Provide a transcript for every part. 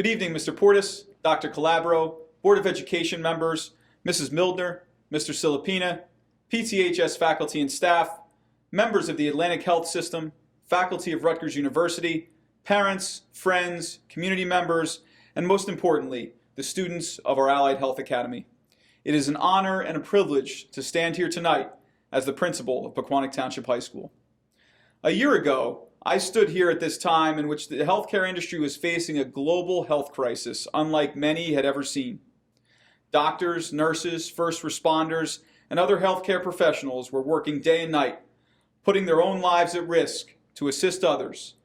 Good evening, Mr. Portis, Dr. Calabro, Board of Education members, Mrs. Mildner, Mr. Silipina, PTHS faculty and staff, members of the Atlantic Health System, faculty of Rutgers University, parents, friends, community members, and most importantly, the students of our Allied Health Academy. It is an honor and a privilege to stand here tonight as the principal of Pequannock Township High School. A year ago, I stood here at this time in which the healthcare industry was facing a global health crisis unlike many had ever seen. Doctors, nurses, first responders, and other healthcare professionals were working day and night, putting their own lives at risk to assist others,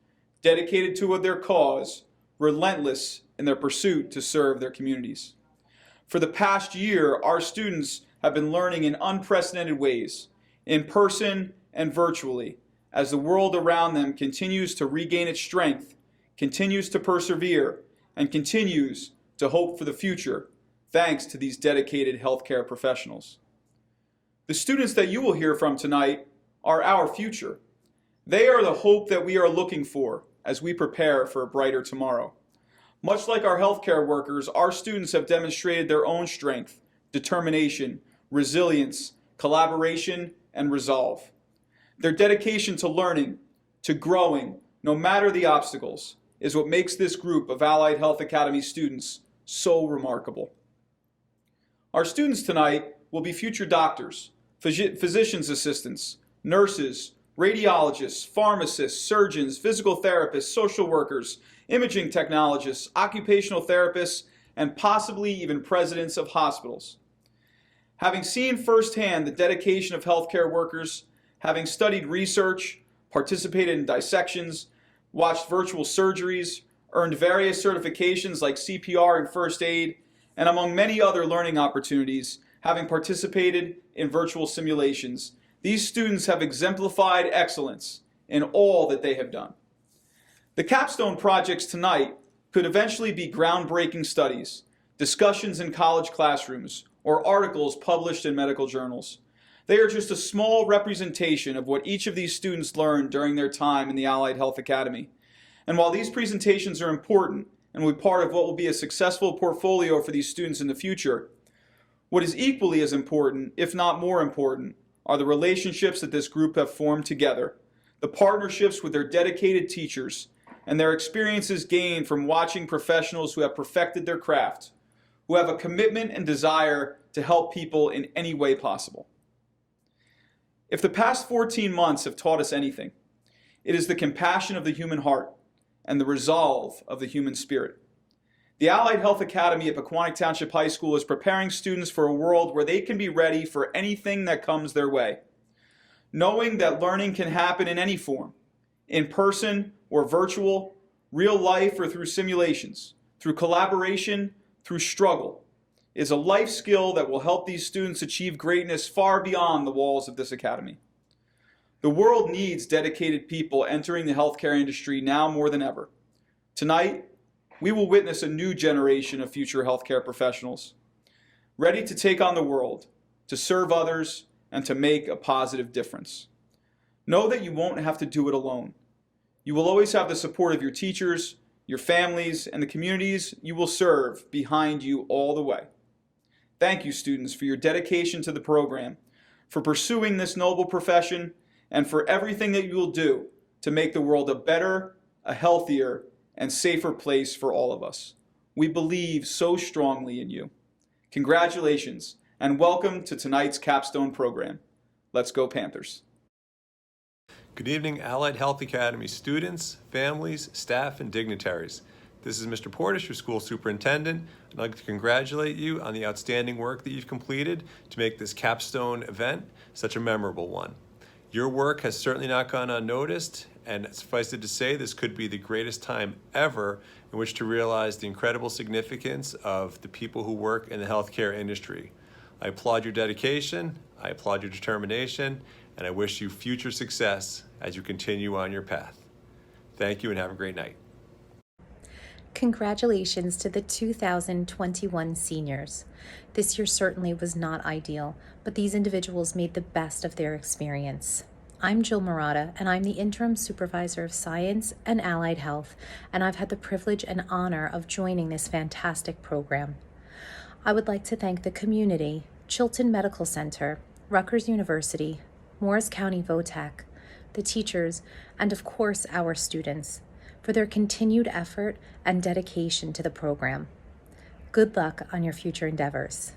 dedicated to their cause, relentless in their pursuit to serve their communities. For the past year, our students have been learning in unprecedented ways, in person and virtually, as the world around them continues to regain its strength, continues to persevere, and continues to hope for the future, thanks to these dedicated healthcare professionals. The students that you will hear from tonight are our future. They are the hope that we are looking for as we prepare for a brighter tomorrow. Much like our healthcare workers, our students have demonstrated their own strength, determination, resilience, collaboration, and resolve. Their dedication to learning, to growing, no matter the obstacles, is what makes this group of Allied Health Academy students so remarkable. Our students tonight will be future doctors, physician's assistants, nurses, radiologists, pharmacists, surgeons, physical therapists, social workers, imaging technologists, occupational therapists, and possibly even presidents of hospitals. Having seen firsthand the dedication of healthcare workers, having studied research, participated in dissections, watched virtual surgeries, earned various certifications like CPR and first aid, and among many other learning opportunities, having participated in virtual simulations, these students have exemplified excellence in all that they have done. The Capstone projects tonight could eventually be groundbreaking studies, discussions in college classrooms, or articles published in medical journals. They are just a small representation of what each of these students learned during their time in the Allied Health Academy. And while these presentations are important and will be part of what will be a successful portfolio for these students in the future, what is equally as important, if not more important, are the relationships that this group have formed together, the partnerships with their dedicated teachers, and their experiences gained from watching professionals who have perfected their craft, who have a commitment and desire to help people in any way possible. If the past 14 months have taught us anything, it is the compassion of the human heart and the resolve of the human spirit. The Allied Health Academy at Pequannock Township High School is preparing students for a world where they can be ready for anything that comes their way, knowing that learning can happen in any form, in person or virtual, real life or through simulations, through collaboration, through struggle, is a life skill that will help these students achieve greatness far beyond the walls of this academy. The world needs dedicated people entering the healthcare industry now more than ever. Tonight, we will witness a new generation of future healthcare professionals, ready to take on the world, to serve others, and to make a positive difference. Know that you won't have to do it alone. You will always have the support of your teachers, your families, and the communities you will serve behind you all the way. Thank you, students, for your dedication to the program, for pursuing this noble profession, and for everything that you will do to make the world a better, a healthier, and safer place for all of us. We believe so strongly in you. Congratulations, and welcome to tonight's Capstone program. Let's go Panthers. Good evening, Allied Health Academy students, families, staff, and dignitaries. This is Mr. Portis, your school superintendent. I'd like to congratulate you on the outstanding work that you've completed to make this Capstone event such a memorable one. Your work has certainly not gone unnoticed, and suffice it to say, this could be the greatest time ever in which to realize the incredible significance of the people who work in the healthcare industry. I applaud your dedication, I applaud your determination, and I wish you future success as you continue on your path. Thank you and have a great night. Congratulations to the 2021 seniors. This year certainly was not ideal, but these individuals made the best of their experience. I'm Jill Murata, and I'm the Interim Supervisor of Science and Allied Health, and I've had the privilege and honor of joining this fantastic program. I would like to thank the community, Chilton Medical Center, Rutgers University, Morris County VOTAC, the teachers, and of course our students, for their continued effort and dedication to the program. Good luck on your future endeavors.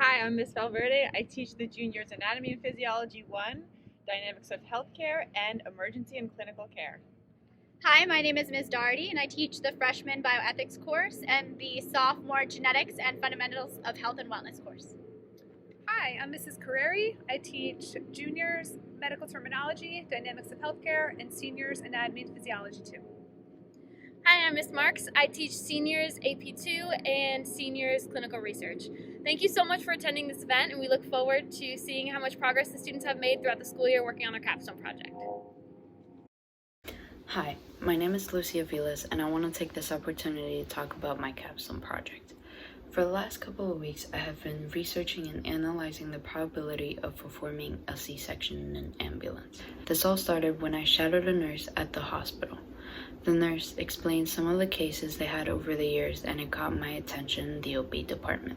Hi, I'm Ms. Valverde. I teach the juniors Anatomy and Physiology 1, Dynamics of Healthcare, and Emergency and Clinical Care. Hi, my name is Ms. Doherty, and I teach the freshman bioethics course and the sophomore genetics and fundamentals of health and wellness course. Hi, I'm Mrs. Carreri. I teach juniors medical terminology, dynamics of healthcare, and seniors anatomy and physiology 2. Hi, I'm Ms. Marks. I teach seniors AP2 and seniors clinical research. Thank you so much for attending this event, and we look forward to seeing how much progress the students have made throughout the school year working on their Capstone project. Hi, my name is Lucia Villas, and I want to take this opportunity to talk about my Capstone project. For the last couple of weeks, I have been researching and analyzing the probability of performing a C-section in an ambulance. This all started when I shadowed a nurse at the hospital. The nurse explained some of the cases they had over the years, and it caught my attention in the OB department.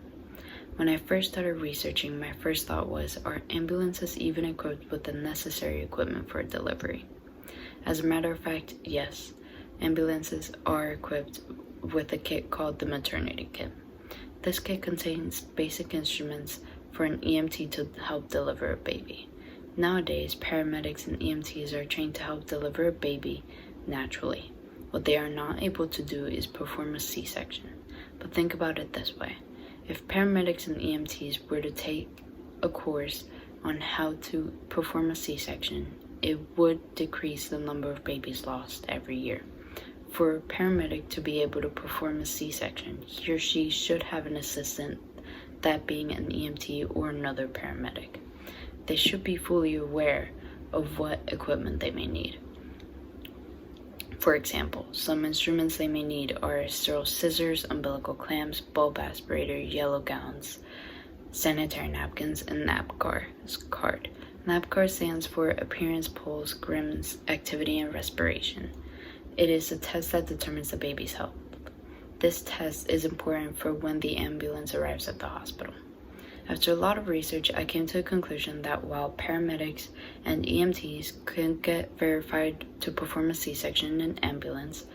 When I first started researching, my first thought was, are ambulances even equipped with the necessary equipment for delivery? As a matter of fact, yes. Ambulances are equipped with a kit called the maternity kit. This kit contains basic instruments for an EMT to help deliver a baby. Nowadays, paramedics and EMTs are trained to help deliver a baby naturally. What they are not able to do is perform a C-section. But think about it this way. If paramedics and EMTs were to take a course on how to perform a C-section, it would decrease the number of babies lost every year. For a paramedic to be able to perform a C-section, he or she should have an assistant, that being an EMT or another paramedic. They should be fully aware of what equipment they may need. For example, some instruments they may need are sterile scissors, umbilical clamps, bulb aspirator, yellow gowns, sanitary napkins, and NAPCAR card. NAPCAR stands for Appearance, Pulse, Grims, Activity, and Respiration. It is a test that determines the baby's health. This test is important for when the ambulance arrives at the hospital. After a lot of research, I came to the conclusion that while paramedics and EMTs can get verified to perform a C-section in an ambulance,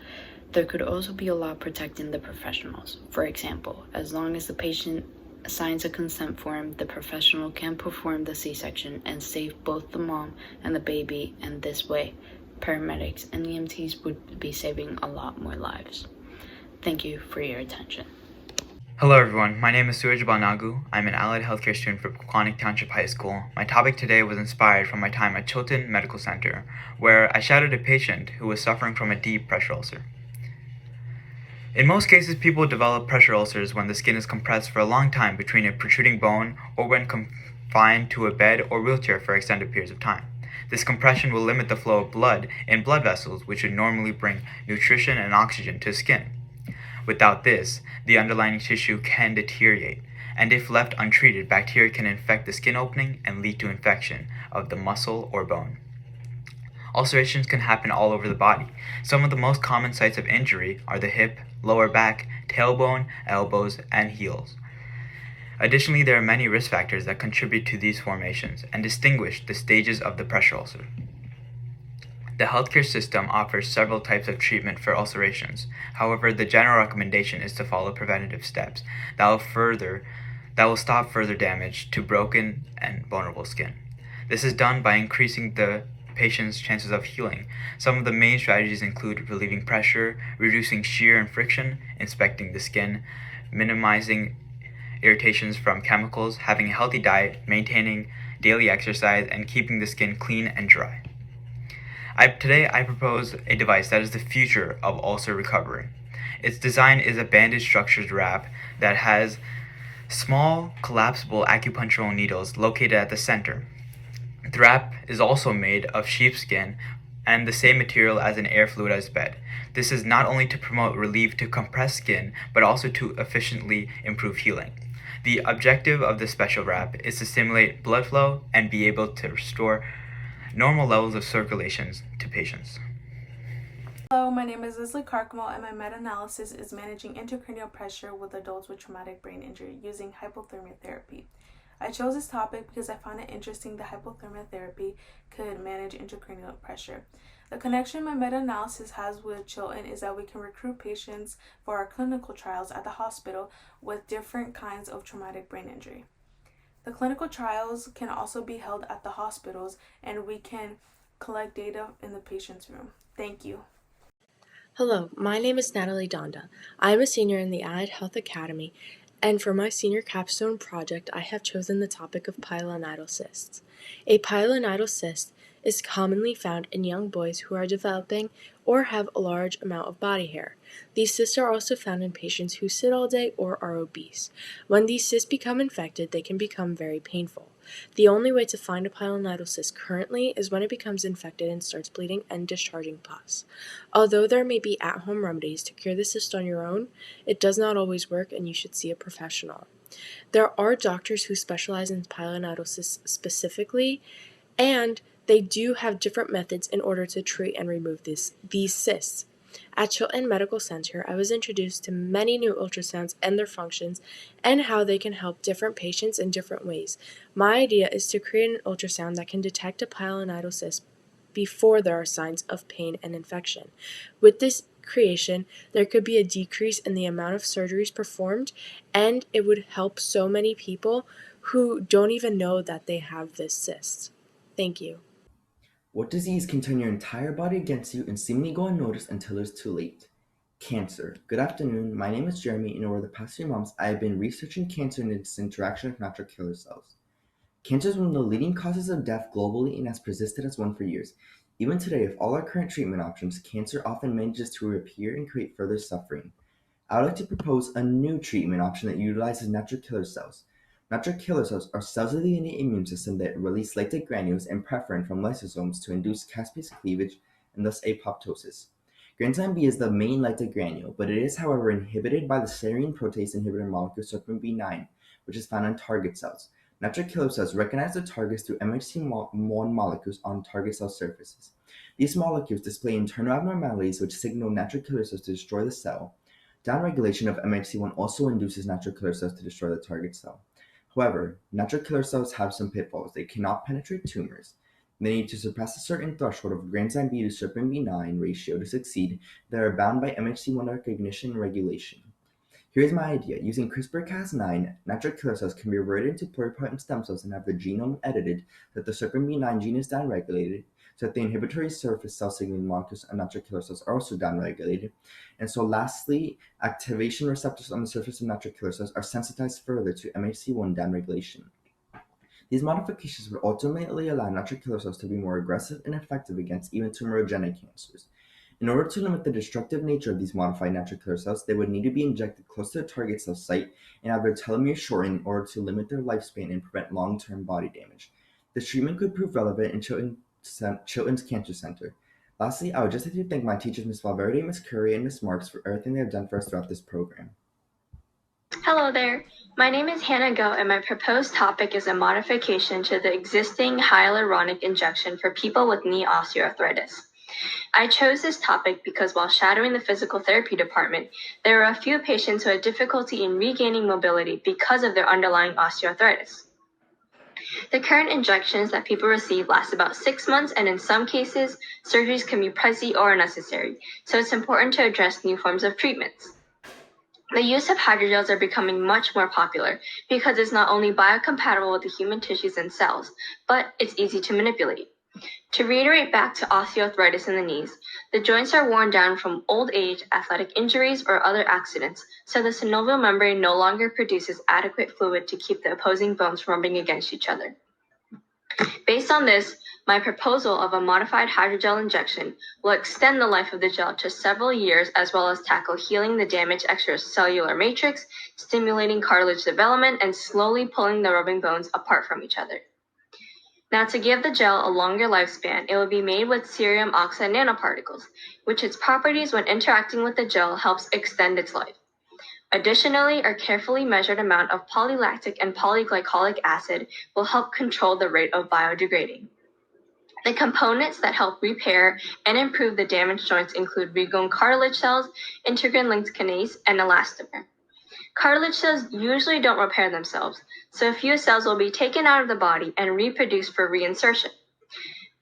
there could also be a law protecting the professionals. For example, as long as the patient signs a consent form, the professional can perform the C-section and save both the mom and the baby, and this way, paramedics and EMTs would be saving a lot more lives. Thank you for your attention. Hello everyone, my name is Sewagebanagou. I'm an allied healthcare student for Pequannock Township High School. My topic today was inspired from my time at Chilton Medical Center, where I shadowed a patient who was suffering from a deep pressure ulcer. In most cases, people develop pressure ulcers when the skin is compressed for a long time between a protruding bone or when confined to a bed or wheelchair for extended periods of time. This compression will limit the flow of blood in blood vessels, which would normally bring nutrition and oxygen to the skin. Without this, the underlying tissue can deteriorate, and if left untreated, bacteria can infect the skin opening and lead to infection of the muscle or bone. Ulcerations can happen all over the body. Some of the most common sites of injury are the hip, lower back, tailbone, elbows, and heels. Additionally, there are many risk factors that contribute to these formations and distinguish the stages of the pressure ulcer. The healthcare system offers several types of treatment for ulcerations. However, the general recommendation is to follow preventative steps that will stop further damage to broken and vulnerable skin. This is done by increasing the patient's chances of healing. Some of the main strategies include relieving pressure, reducing shear and friction, inspecting the skin, minimizing irritations from chemicals, having a healthy diet, maintaining daily exercise, and keeping the skin clean and dry. Today I propose a device that is the future of ulcer recovery. Its design is a bandage structured wrap that has small collapsible acupunctural needles located at the center. The wrap is also made of sheepskin and the same material as an air fluidized bed. This is not only to promote relief to compressed skin, but also to efficiently improve healing. The objective of the special wrap is to stimulate blood flow and be able to restore normal levels of circulation to patients. Hello, my name is Leslie Carcomo, and my meta-analysis is managing intracranial pressure with adults with traumatic brain injury using hypothermia therapy. I chose this topic because I found it interesting that hypothermia therapy could manage intracranial pressure. The connection my meta-analysis has with Chilton is that we can recruit patients for our clinical trials at the hospital with different kinds of traumatic brain injury. The clinical trials can also be held at the hospitals, and we can collect data in the patient's room. Thank you. Hello, my name is Natalie Donda. I am a senior in the Allied Health Academy, and for my senior capstone project, I have chosen the topic of pilonidal cysts. A pilonidal cyst is commonly found in young boys who are developing or have a large amount of body hair. These cysts are also found in patients who sit all day or are obese. When these cysts become infected, they can become very painful. The only way to find a pilonidal cyst currently is when it becomes infected and starts bleeding and discharging pus. Although there may be at-home remedies to cure the cyst on your own, it does not always work, and you should see a professional. There are doctors who specialize in pilonidal cysts specifically, and they do have different methods in order to treat and remove these cysts. At Chilton Medical Center, I was introduced to many new ultrasounds and their functions and how they can help different patients in different ways. My idea is to create an ultrasound that can detect a pilonidal cyst before there are signs of pain and infection. With this creation, there could be a decrease in the amount of surgeries performed, and it would help so many people who don't even know that they have this cyst. Thank you. What disease can turn your entire body against you and seemingly go unnoticed until it's too late? Cancer. Good afternoon, my name is Jeremy, and over the past few months, I have been researching cancer and its interaction with natural killer cells. Cancer is one of the leading causes of death globally and has persisted as one for years. Even today, with all our current treatment options, cancer often manages to reappear and create further suffering. I would like to propose a new treatment option that utilizes natural killer cells. Natural killer cells are cells of the innate immune system that release lactate granules and preferrin from lysosomes to induce caspase cleavage and thus apoptosis. Granzyme B is the main lactate granule, but it is, however, inhibited by the serine protease inhibitor molecule serpin B9, which is found on target cells. Natural killer cells recognize the targets through MHC1 molecules on target cell surfaces. These molecules display internal abnormalities which signal natural killer cells to destroy the cell. Downregulation of MHC1 also induces natural killer cells to destroy the target cell. However, natural killer cells have some pitfalls. They cannot penetrate tumors. They need to surpass a certain threshold of granzyme B to serpin B9 ratio to succeed. They are bound by MHC1 recognition and regulation. Here's my idea. Using CRISPR-Cas9, natural killer cells can be reverted into pluripotent stem cells and have the genome edited so that the serpin B9 gene is downregulated, so that the inhibitory surface cell signaling molecules and natural killer cells are also downregulated. And so lastly, activation receptors on the surface of natural killer cells are sensitized further to MHC1 downregulation. These modifications would ultimately allow natural killer cells to be more aggressive and effective against even tumorigenic cancers. In order to limit the destructive nature of these modified natural killer cells, they would need to be injected close to the target cell site and have their telomeres shortened in order to limit their lifespan and prevent long-term body damage. This treatment could prove relevant in Chilton's Cancer Center. Lastly, I would just like to thank my teachers, Ms. Valverde, Ms. Curry, and Ms. Marks for everything they have done for us throughout this program. Hello there. My name is Hannah Go, and my proposed topic is a modification to the existing hyaluronic injection for people with knee osteoarthritis. I chose this topic because while shadowing the physical therapy department, there were a few patients who had difficulty in regaining mobility because of their underlying osteoarthritis. The current injections that people receive last about 6 months, and in some cases, surgeries can be pricey or unnecessary, so it's important to address new forms of treatments. The use of hydrogels are becoming much more popular because it's not only biocompatible with the human tissues and cells, but it's easy to manipulate. To reiterate back to osteoarthritis in the knees, the joints are worn down from old age, athletic injuries, or other accidents, so the synovial membrane no longer produces adequate fluid to keep the opposing bones from rubbing against each other. Based on this, my proposal of a modified hydrogel injection will extend the life of the gel to several years, as well as tackle healing the damaged extracellular matrix, stimulating cartilage development, and slowly pulling the rubbing bones apart from each other. Now, to give the gel a longer lifespan, it will be made with cerium oxide nanoparticles, which its properties when interacting with the gel helps extend its life. Additionally, a carefully measured amount of polylactic and polyglycolic acid will help control the rate of biodegrading. The components that help repair and improve the damaged joints include regrown cartilage cells, integrin-linked kinase, and elastomer. Cartilage cells usually don't repair themselves, so a few cells will be taken out of the body and reproduced for reinsertion.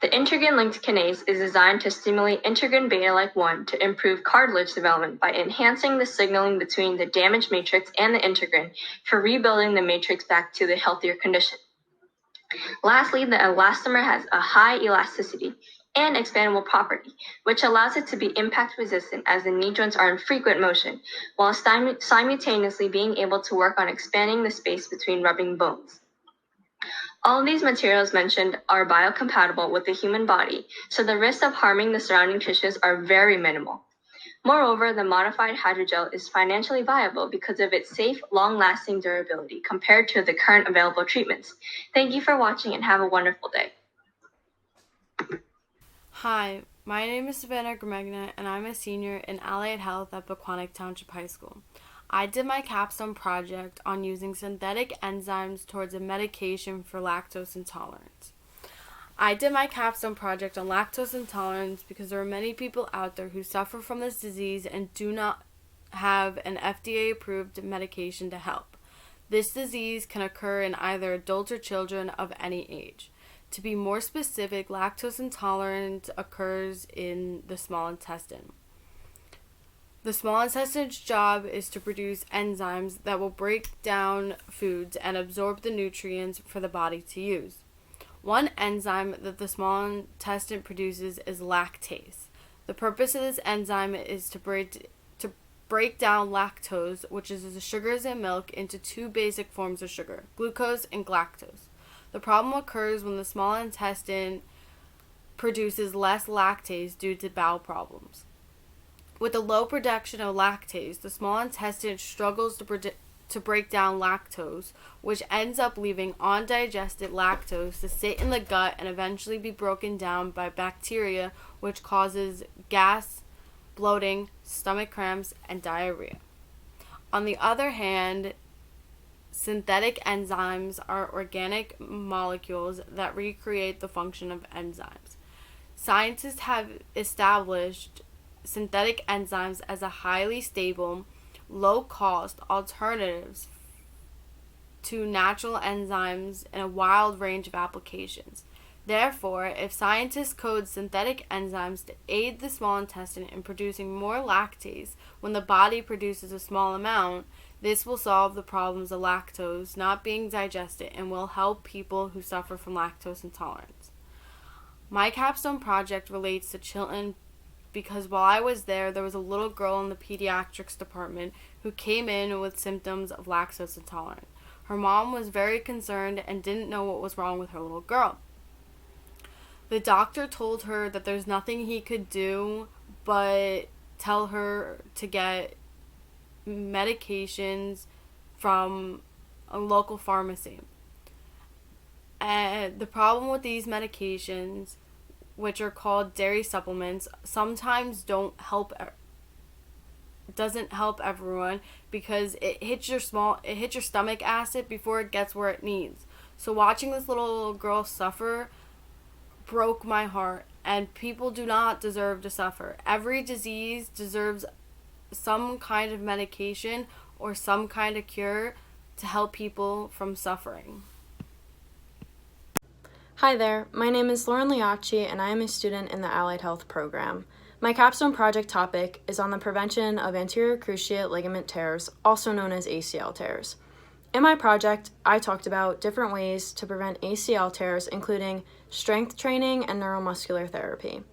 The integrin-linked kinase is designed to stimulate integrin beta-like 1 to improve cartilage development by enhancing the signaling between the damaged matrix and the integrin for rebuilding the matrix back to the healthier condition. Lastly, the elastomer has a high elasticity and expandable property, which allows it to be impact resistant as the knee joints are in frequent motion, while simultaneously being able to work on expanding the space between rubbing bones. All of these materials mentioned are biocompatible with the human body, so the risks of harming the surrounding tissues are very minimal. Moreover, the modified hydrogel is financially viable because of its safe, long-lasting durability compared to the current available treatments. Thank you for watching and have a wonderful day. Hi, my name is Savannah Grimes and I'm a senior in Allied Health at Pequannock Township High School. I did my capstone project on using synthetic enzymes towards a medication for lactose intolerance. I did my capstone project on lactose intolerance because there are many people out there who suffer from this disease and do not have an FDA-approved medication to help. This disease can occur in either adults or children of any age. To be more specific, lactose intolerance occurs in the small intestine. The small intestine's job is to produce enzymes that will break down foods and absorb the nutrients for the body to use. One enzyme that the small intestine produces is lactase. The purpose of this enzyme is to break down lactose, which is the sugars in milk, into two basic forms of sugar, glucose and galactose. The problem occurs when the small intestine produces less lactase due to bowel problems. With the low production of lactase, the small intestine struggles to break down lactose, which ends up leaving undigested lactose to sit in the gut and eventually be broken down by bacteria, which causes gas, bloating, stomach cramps, and diarrhea. On the other hand, synthetic enzymes are organic molecules that recreate the function of enzymes. Scientists have established synthetic enzymes as a highly stable, low-cost alternatives to natural enzymes in a wide range of applications. Therefore, if scientists code synthetic enzymes to aid the small intestine in producing more lactase when the body produces a small amount, this will solve the problems of lactose not being digested and will help people who suffer from lactose intolerance. My capstone project relates to Chilton because while I was there was a little girl in the pediatrics department who came in with symptoms of lactose intolerance. Her mom was very concerned and didn't know what was wrong with her little girl. The doctor told her that there's nothing he could do but tell her to get medications from a local pharmacy. And the problem with these medications, which are called dairy supplements, sometimes doesn't help everyone because it hits your stomach acid before it gets where it needs. So watching this little girl suffer broke my heart, and people do not deserve to suffer. Every disease deserves some kind of medication or some kind of cure to help people from suffering. Hi there, my name is Lauren Liacci and I am a student in the Allied Health program. My capstone project topic is on the prevention of anterior cruciate ligament tears, also known as ACL tears. In my project, I talked about different ways to prevent ACL tears, including strength training and neuromuscular therapy.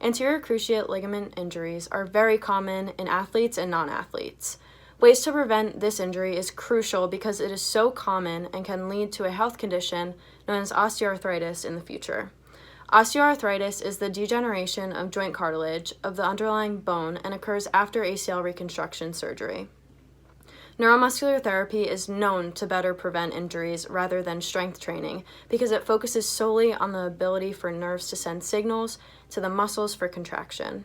Anterior cruciate ligament injuries are very common in athletes and non-athletes. Ways to prevent this injury is crucial because it is so common and can lead to a health condition known as osteoarthritis in the future. Osteoarthritis is the degeneration of joint cartilage of the underlying bone and occurs after ACL reconstruction surgery. Neuromuscular therapy is known to better prevent injuries rather than strength training because it focuses solely on the ability for nerves to send signals to the muscles for contraction.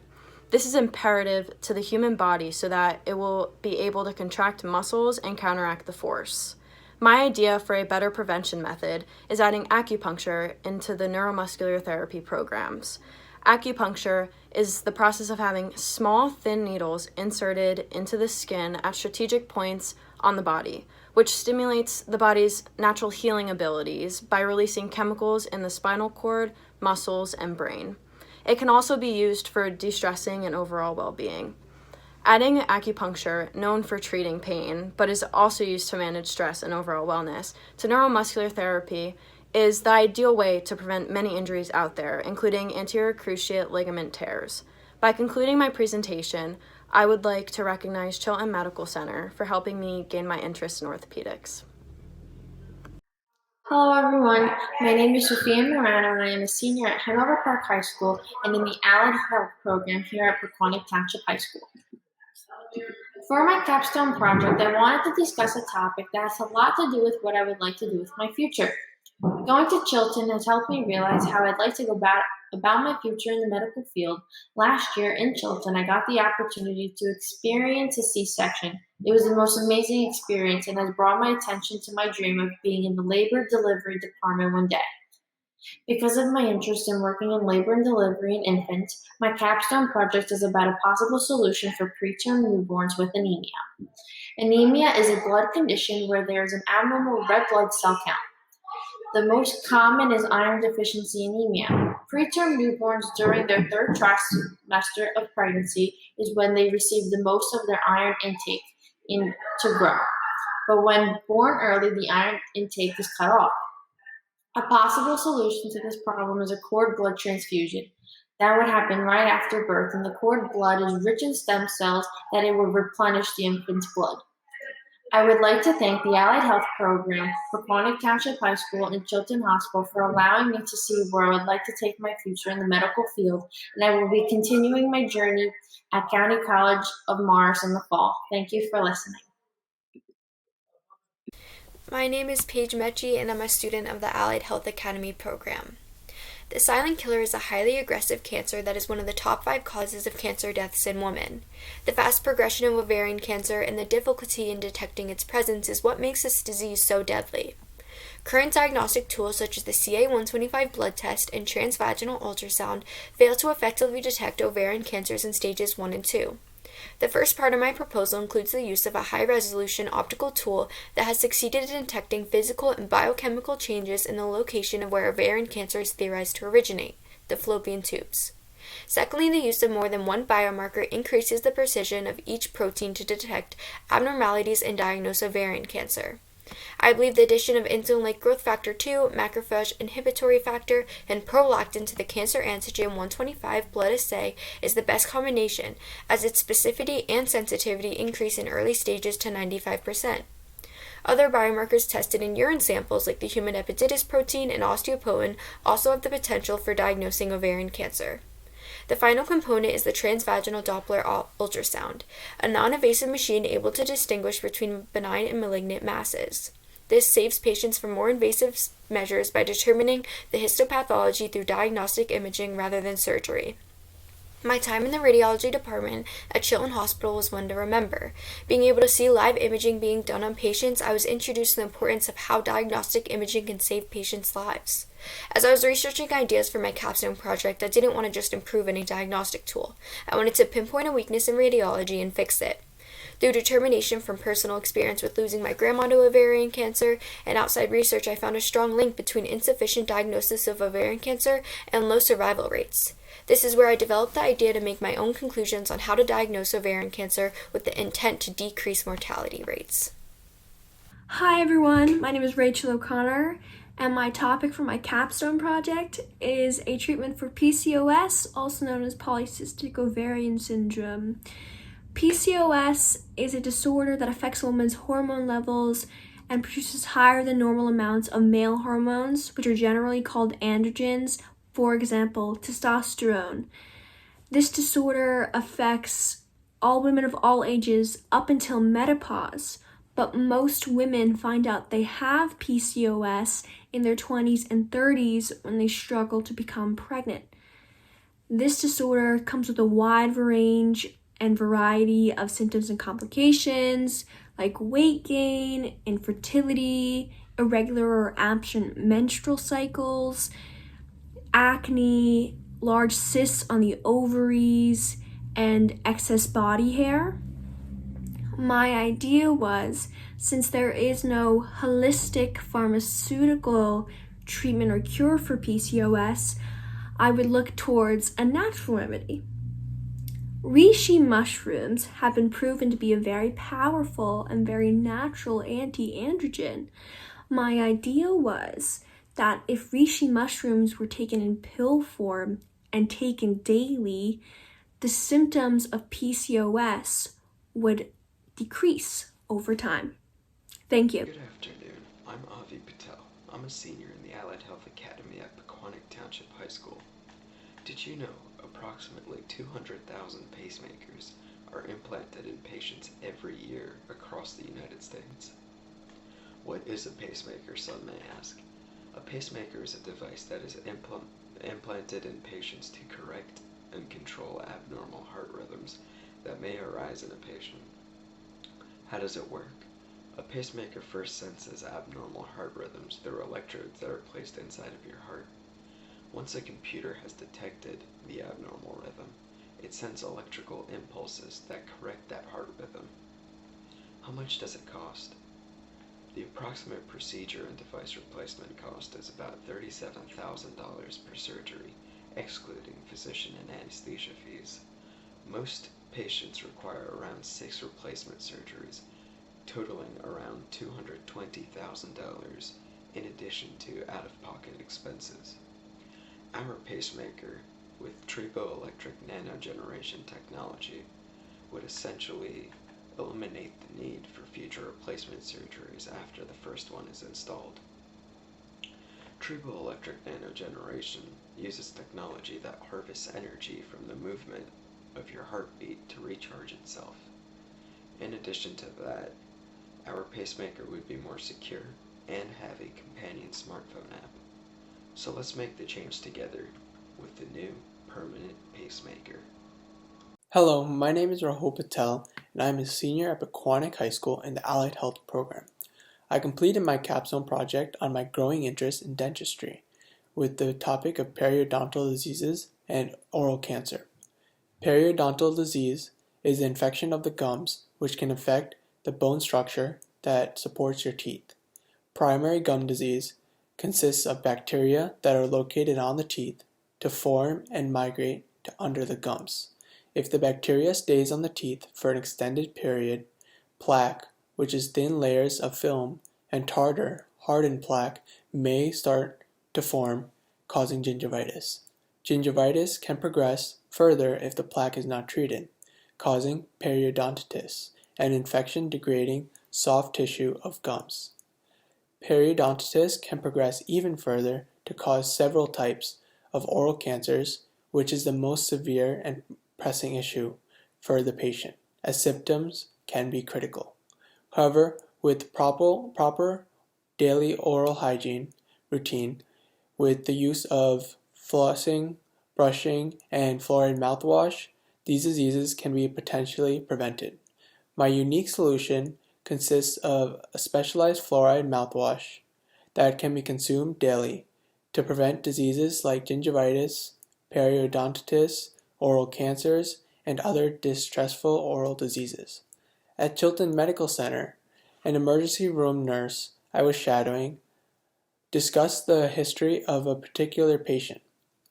This is imperative to the human body so that it will be able to contract muscles and counteract the force. My idea for a better prevention method is adding acupuncture into the neuromuscular therapy programs. Acupuncture is the process of having small, thin needles inserted into the skin at strategic points on the body, which stimulates the body's natural healing abilities by releasing chemicals in the spinal cord, muscles, and brain. It can also be used for de-stressing and overall well-being. Adding acupuncture, known for treating pain, but is also used to manage stress and overall wellness, to neuromuscular therapy is the ideal way to prevent many injuries out there, including anterior cruciate ligament tears. By concluding my presentation, I would like to recognize Chilton Medical Center for helping me gain my interest in orthopedics. Hello everyone, my name is Sophia Morano and I am a senior at Hanover Park High School and in the Allied Health program here at Pequannock Township High School. For my capstone project, I wanted to discuss a topic that has a lot to do with what I would like to do with my future. Going to Chilton has helped me realize how I'd like to go about my future in the medical field. Last year in Chilton, I got the opportunity to experience a C-section. It was the most amazing experience and has brought my attention to my dream of being in the labor delivery department one day. Because of my interest in working in labor and delivery in infants, my capstone project is about a possible solution for preterm newborns with anemia. Anemia is a blood condition where there is an abnormal red blood cell count. The most common is iron deficiency anemia. Preterm newborns during their third trimester of pregnancy is when they receive the most of their iron intake to grow. But when born early, the iron intake is cut off. A possible solution to this problem is a cord blood transfusion. That would happen right after birth, and the cord blood is rich in stem cells that it would replenish the infant's blood. I would like to thank the Allied Health Program, Pequannock Township High School, and Chilton Hospital for allowing me to see where I would like to take my future in the medical field, and I will be continuing my journey at County College of Morris in the fall. Thank you for listening. My name is Paige Metchi, and I'm a student of the Allied Health Academy program. The silent killer is a highly aggressive cancer that is one of the top 5 causes of cancer deaths in women. The fast progression of ovarian cancer and the difficulty in detecting its presence is what makes this disease so deadly. Current diagnostic tools such as the CA-125 blood test and transvaginal ultrasound fail to effectively detect ovarian cancers in stages 1 and 2. The first part of my proposal includes the use of a high-resolution optical tool that has succeeded in detecting physical and biochemical changes in the location of where ovarian cancer is theorized to originate, the fallopian tubes. Secondly, the use of more than one biomarker increases the precision of each protein to detect abnormalities and diagnose ovarian cancer. I believe the addition of insulin-like growth factor 2, macrophage inhibitory factor, and prolactin to the cancer antigen 125 blood assay is the best combination, as its specificity and sensitivity increase in early stages to 95%. Other biomarkers tested in urine samples like the human epididymis protein and osteopotin also have the potential for diagnosing ovarian cancer. The final component is the transvaginal Doppler ultrasound, a non-invasive machine able to distinguish between benign and malignant masses. This saves patients from more invasive measures by determining the histopathology through diagnostic imaging rather than surgery. My time in the radiology department at Chilton Hospital was one to remember. Being able to see live imaging being done on patients, I was introduced to the importance of how diagnostic imaging can save patients' lives. As I was researching ideas for my capstone project, I didn't want to just improve any diagnostic tool. I wanted to pinpoint a weakness in radiology and fix it. Through determination from personal experience with losing my grandma to ovarian cancer and outside research, I found a strong link between insufficient diagnosis of ovarian cancer and low survival rates. This is where I developed the idea to make my own conclusions on how to diagnose ovarian cancer with the intent to decrease mortality rates. Hi everyone, my name is Rachel O'Connor, and my topic for my capstone project is a treatment for PCOS, also known as polycystic ovarian syndrome. PCOS is a disorder that affects a woman's hormone levels and produces higher than normal amounts of male hormones, which are generally called androgens, for example, testosterone. This disorder affects all women of all ages up until menopause, but most women find out they have PCOS in their 20s and 30s when they struggle to become pregnant. This disorder comes with a wide range and variety of symptoms and complications like weight gain, infertility, irregular or absent menstrual cycles, acne, large cysts on the ovaries, and excess body hair. My idea was, since there is no holistic pharmaceutical treatment or cure for PCOS, I would look towards a natural remedy. Reishi mushrooms have been proven to be a very powerful and very natural anti-androgen. My idea was that if reishi mushrooms were taken in pill form and taken daily, the symptoms of PCOS would decrease over time. Thank you. Good afternoon. I'm Avi Patel. I'm a senior in the Allied Health Academy at Pequannock Township High School. Did you know approximately 200,000 pacemakers are implanted in patients every year across the United States? What is a pacemaker, some may ask? A pacemaker is a device that is implanted in patients to correct and control abnormal heart rhythms that may arise in a patient. How does it work? A pacemaker first senses abnormal heart rhythms through electrodes that are placed inside of your heart. Once a computer has detected the abnormal rhythm, it sends electrical impulses that correct that heart rhythm. How much does it cost? The approximate procedure and device replacement cost is about $37,000 per surgery, excluding physician and anesthesia fees. Most patients require around 6 replacement surgeries, totaling around $220,000 in addition to out-of-pocket expenses. Our pacemaker, with triboelectric nanogeneration technology, would essentially eliminate the need for future replacement surgeries after the first one is installed. Triboelectric nanogeneration uses technology that harvests energy from the movement of your heartbeat to recharge itself. In addition to that, our pacemaker would be more secure and have a companion smartphone app. So let's make the change together with the new permanent pacemaker. Hello, my name is Rahul Patel, and I am a senior at Pequannock High School in the Allied Health program. I completed my capstone project on my growing interest in dentistry with the topic of periodontal diseases and oral cancer. Periodontal disease is the infection of the gums which can affect the bone structure that supports your teeth. Primary gum disease consists of bacteria that are located on the teeth to form and migrate to under the gums. If the bacteria stays on the teeth for an extended period, plaque, which is thin layers of film, and tartar, hardened plaque, may start to form, causing gingivitis. Gingivitis can progress further if the plaque is not treated, causing periodontitis, an infection degrading soft tissue of gums. Periodontitis can progress even further to cause several types of oral cancers, which is the most severe and pressing issue for the patient, as symptoms can be critical. However, with proper daily oral hygiene routine, with the use of flossing, brushing, and fluoride mouthwash, these diseases can be potentially prevented. My unique solution consists of a specialized fluoride mouthwash that can be consumed daily to prevent diseases like gingivitis, periodontitis, oral cancers, and other distressful oral diseases. At Chilton Medical Center, an emergency room nurse I was shadowing discussed the history of a particular patient.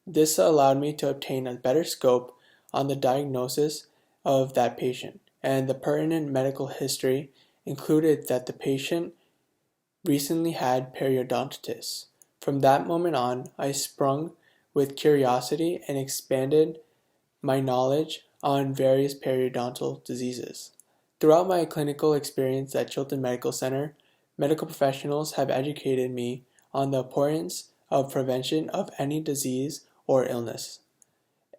This allowed me to obtain a better scope on the diagnosis of that patient, and the pertinent medical history included that the patient recently had periodontitis. From that moment on, I sprung with curiosity and expanded my knowledge on various periodontal diseases. Throughout my clinical experience at Chilton Medical Center, medical professionals have educated me on the importance of prevention of any disease or illness.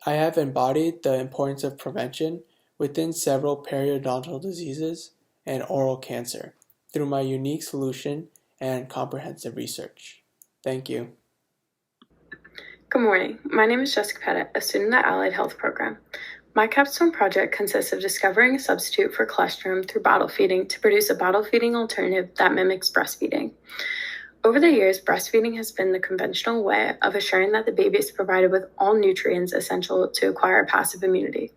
I have embodied the importance of prevention within several periodontal diseases and oral cancer through my unique solution and comprehensive research. Thank you. Good morning. My name is Jessica Pettit, a student at Allied Health Program. My capstone project consists of discovering a substitute for colostrum through bottle feeding to produce a bottle feeding alternative that mimics breastfeeding. Over the years, breastfeeding has been the conventional way of assuring that the baby is provided with all nutrients essential to acquire passive immunity.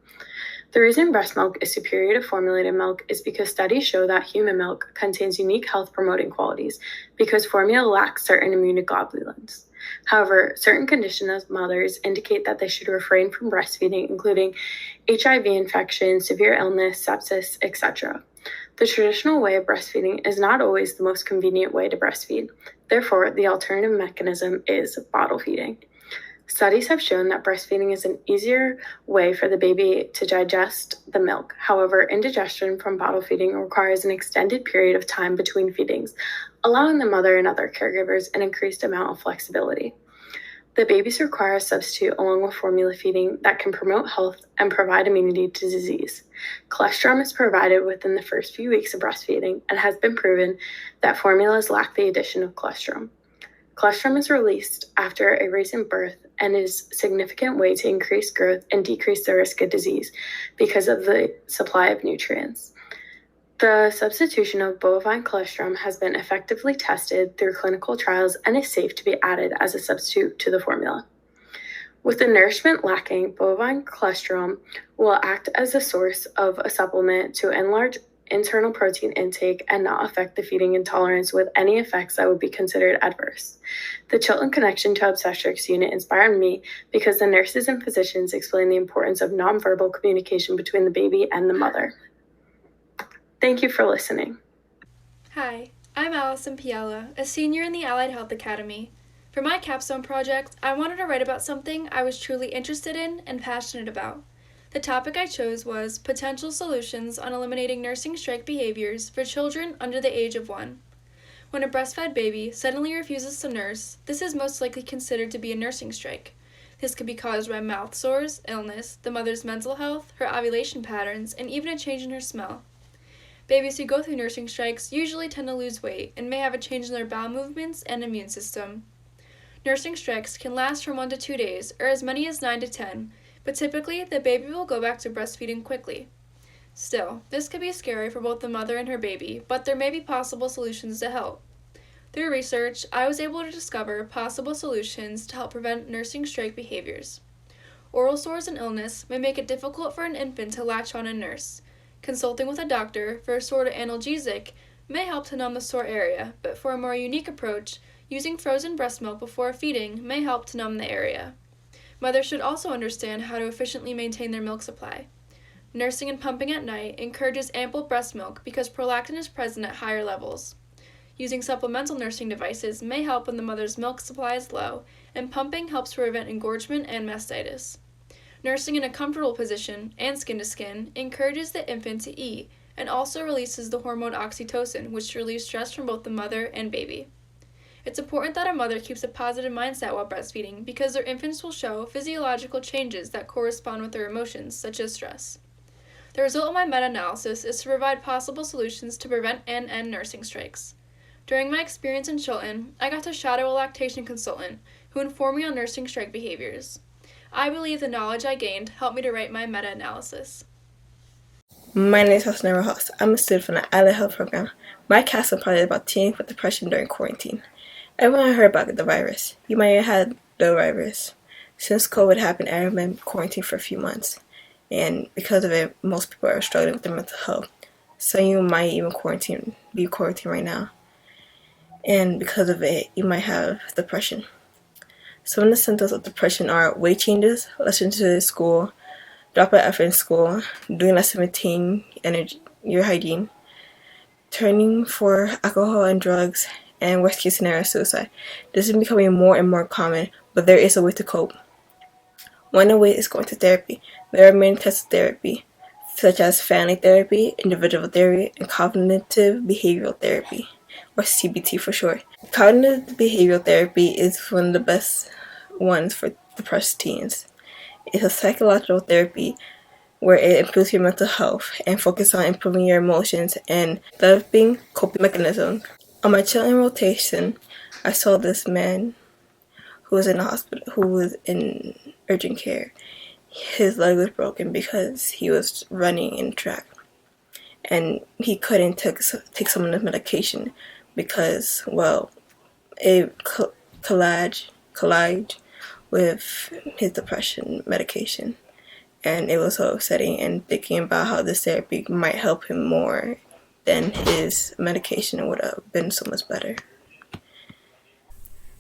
The reason breast milk is superior to formulated milk is because studies show that human milk contains unique health-promoting qualities because formula lacks certain immunoglobulins. However, certain conditions of mothers indicate that they should refrain from breastfeeding, including HIV infection, severe illness, sepsis, etc. The traditional way of breastfeeding is not always the most convenient way to breastfeed. Therefore, the alternative mechanism is bottle feeding. Studies have shown that breastfeeding is an easier way for the baby to digest the milk. However, indigestion from bottle feeding requires an extended period of time between feedings, allowing the mother and other caregivers an increased amount of flexibility. The babies require a substitute along with formula feeding that can promote health and provide immunity to disease. Colostrum is provided within the first few weeks of breastfeeding and has been proven that formulas lack the addition of colostrum. Colostrum is released after a recent birth and is a significant way to increase growth and decrease the risk of disease because of the supply of nutrients. The substitution of bovine colostrum has been effectively tested through clinical trials and is safe to be added as a substitute to the formula. With the nourishment lacking, bovine colostrum will act as a source of a supplement to enlarge internal protein intake and not affect the feeding intolerance with any effects that would be considered adverse. The Chilton Connection to Obstetrics unit inspired me because the nurses and physicians explain the importance of nonverbal communication between the baby and the mother. Thank you for listening. Hi, I'm Allison Piela, a senior in the Allied Health Academy. For my capstone project, I wanted to write about something I was truly interested in and passionate about. The topic I chose was potential solutions on eliminating nursing strike behaviors for children under the age of 1. When a breastfed baby suddenly refuses to nurse, this is most likely considered to be a nursing strike. This could be caused by mouth sores, illness, the mother's mental health, her ovulation patterns, and even a change in her smell. Babies who go through nursing strikes usually tend to lose weight and may have a change in their bowel movements and immune system. Nursing strikes can last from 1 to 2 days, or as many as 9 to 10, but typically the baby will go back to breastfeeding quickly. Still, this could be scary for both the mother and her baby, but there may be possible solutions to help. Through research, I was able to discover possible solutions to help prevent nursing strike behaviors. Oral sores and illness may make it difficult for an infant to latch on and nurse. Consulting with a doctor for a sore analgesic may help to numb the sore area, but for a more unique approach, using frozen breast milk before feeding may help to numb the area. Mothers should also understand how to efficiently maintain their milk supply. Nursing and pumping at night encourages ample breast milk because prolactin is present at higher levels. Using supplemental nursing devices may help when the mother's milk supply is low, and pumping helps prevent engorgement and mastitis. Nursing in a comfortable position and skin to skin encourages the infant to eat and also releases the hormone oxytocin, which relieves stress from both the mother and baby. It's important that a mother keeps a positive mindset while breastfeeding because their infants will show physiological changes that correspond with their emotions, such as stress. The result of my meta-analysis is to provide possible solutions to prevent and end nursing strikes. During my experience in Chilton, I got to shadow a lactation consultant who informed me on nursing strike behaviors. I believe the knowledge I gained helped me to write my meta-analysis. My name is Hasna Rojas. I'm a student from the Allied Health Program. My capstone project is about teenage with depression during quarantine. Everyone heard about the virus. You might have had the virus. Since COVID happened, everyone been quarantined for a few months. And because of it, most people are struggling with their mental health. So you might even be quarantined right now. And because of it, you might have depression. Some of the symptoms of depression are weight changes, less interest in school, drop of effort in school, doing less to maintain your hygiene, turning for alcohol and drugs, and worst case scenario, suicide. This is becoming more and more common, but there is a way to cope. One way is going to therapy. There are many types of therapy, such as family therapy, individual therapy, and cognitive behavioral therapy, or CBT for short. Cognitive behavioral therapy is one of the best ones for depressed teens. It's a psychological therapy where it improves your mental health and focuses on improving your emotions and developing coping mechanisms. On my Chilton rotation, I saw this man who was in the hospital, who was in urgent care. His leg was broken because he was running in track, and he couldn't take some of the medication because, well, it collide with his depression medication, and it was so upsetting. And thinking about how this therapy might help him more than his medication would have been so much better.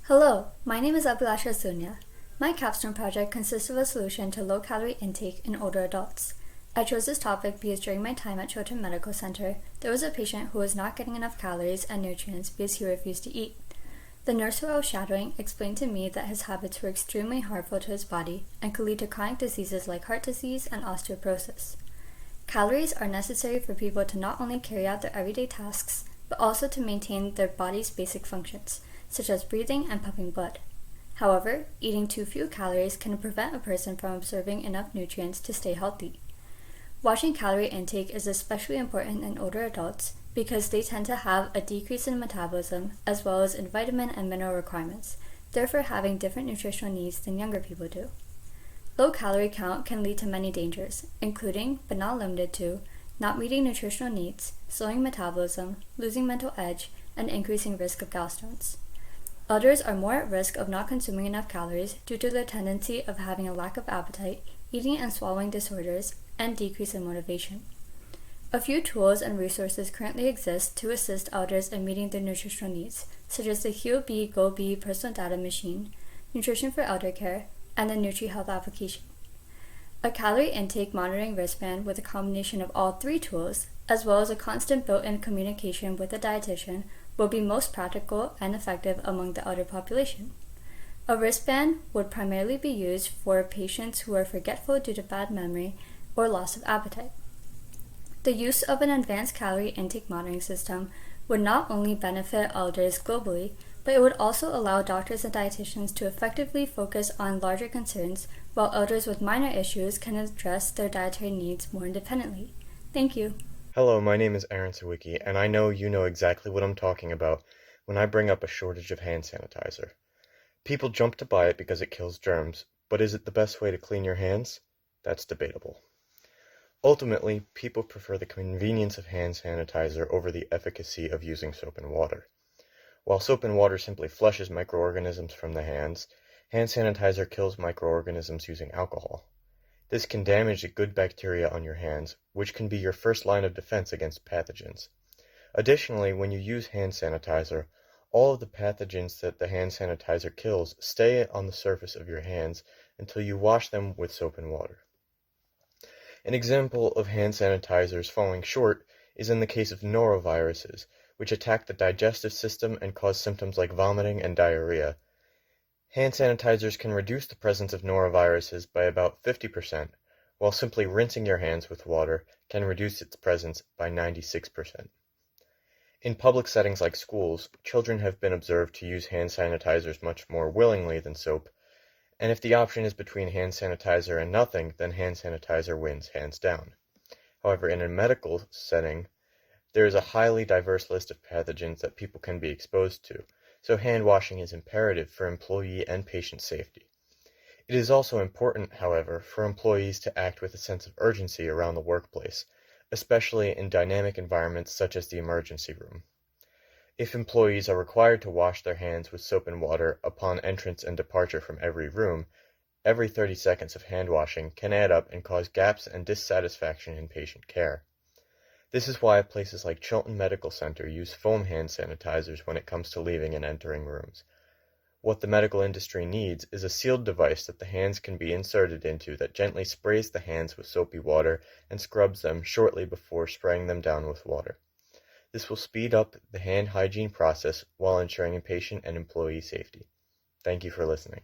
Hello, my name is Abhilasha Sunya. My capstone project consists of a solution to low-calorie intake in older adults. I chose this topic because during my time at Chilton Medical Center, there was a patient who was not getting enough calories and nutrients because he refused to eat. The nurse who I was shadowing explained to me that his habits were extremely harmful to his body and could lead to chronic diseases like heart disease and osteoporosis. Calories are necessary for people to not only carry out their everyday tasks, but also to maintain their body's basic functions, such as breathing and pumping blood. However, eating too few calories can prevent a person from absorbing enough nutrients to stay healthy. Watching calorie intake is especially important in older adults because they tend to have a decrease in metabolism as well as in vitamin and mineral requirements, therefore having different nutritional needs than younger people do. Low calorie count can lead to many dangers, including, but not limited to, not meeting nutritional needs, slowing metabolism, losing mental edge, and increasing risk of gallstones. Others are more at risk of not consuming enough calories due to their tendency of having a lack of appetite, eating and swallowing disorders, and decrease in motivation. A few tools and resources currently exist to assist elders in meeting their nutritional needs, such as the HealB GoB personal data machine, Nutrition for Elder Care, and the NutriHealth application. A calorie intake monitoring wristband with a combination of all three tools, as well as a constant built-in communication with a dietitian, will be most practical and effective among the elder population. A wristband would primarily be used for patients who are forgetful due to bad memory or loss of appetite. The use of an advanced calorie intake monitoring system would not only benefit elders globally, but it would also allow doctors and dietitians to effectively focus on larger concerns, while elders with minor issues can address their dietary needs more independently. Thank you. Hello, my name is Aaron Sawicki, and I know you know exactly what I'm talking about when I bring up a shortage of hand sanitizer. People jump to buy it because it kills germs, but is it the best way to clean your hands? That's debatable. Ultimately, people prefer the convenience of hand sanitizer over the efficacy of using soap and water. While soap and water simply flushes microorganisms from the hands, hand sanitizer kills microorganisms using alcohol. This can damage the good bacteria on your hands, which can be your first line of defense against pathogens. Additionally, when you use hand sanitizer, all of the pathogens that the hand sanitizer kills stay on the surface of your hands until you wash them with soap and water. An example of hand sanitizers falling short is in the case of noroviruses, which attack the digestive system and cause symptoms like vomiting and diarrhea. Hand sanitizers can reduce the presence of noroviruses by about 50%, while simply rinsing your hands with water can reduce its presence by 96%. In public settings like schools, children have been observed to use hand sanitizers much more willingly than soap, and if the option is between hand sanitizer and nothing, then hand sanitizer wins hands down. However, in a medical setting, there is a highly diverse list of pathogens that people can be exposed to, so hand washing is imperative for employee and patient safety. It is also important, however, for employees to act with a sense of urgency around the workplace, especially in dynamic environments such as the emergency room. If employees are required to wash their hands with soap and water upon entrance and departure from every room, every 30 seconds of hand washing can add up and cause gaps and dissatisfaction in patient care. This is why places like Chilton Medical Center use foam hand sanitizers when it comes to leaving and entering rooms. What the medical industry needs is a sealed device that the hands can be inserted into that gently sprays the hands with soapy water and scrubs them shortly before spraying them down with water. This will speed up the hand hygiene process while ensuring patient and employee safety. Thank you for listening.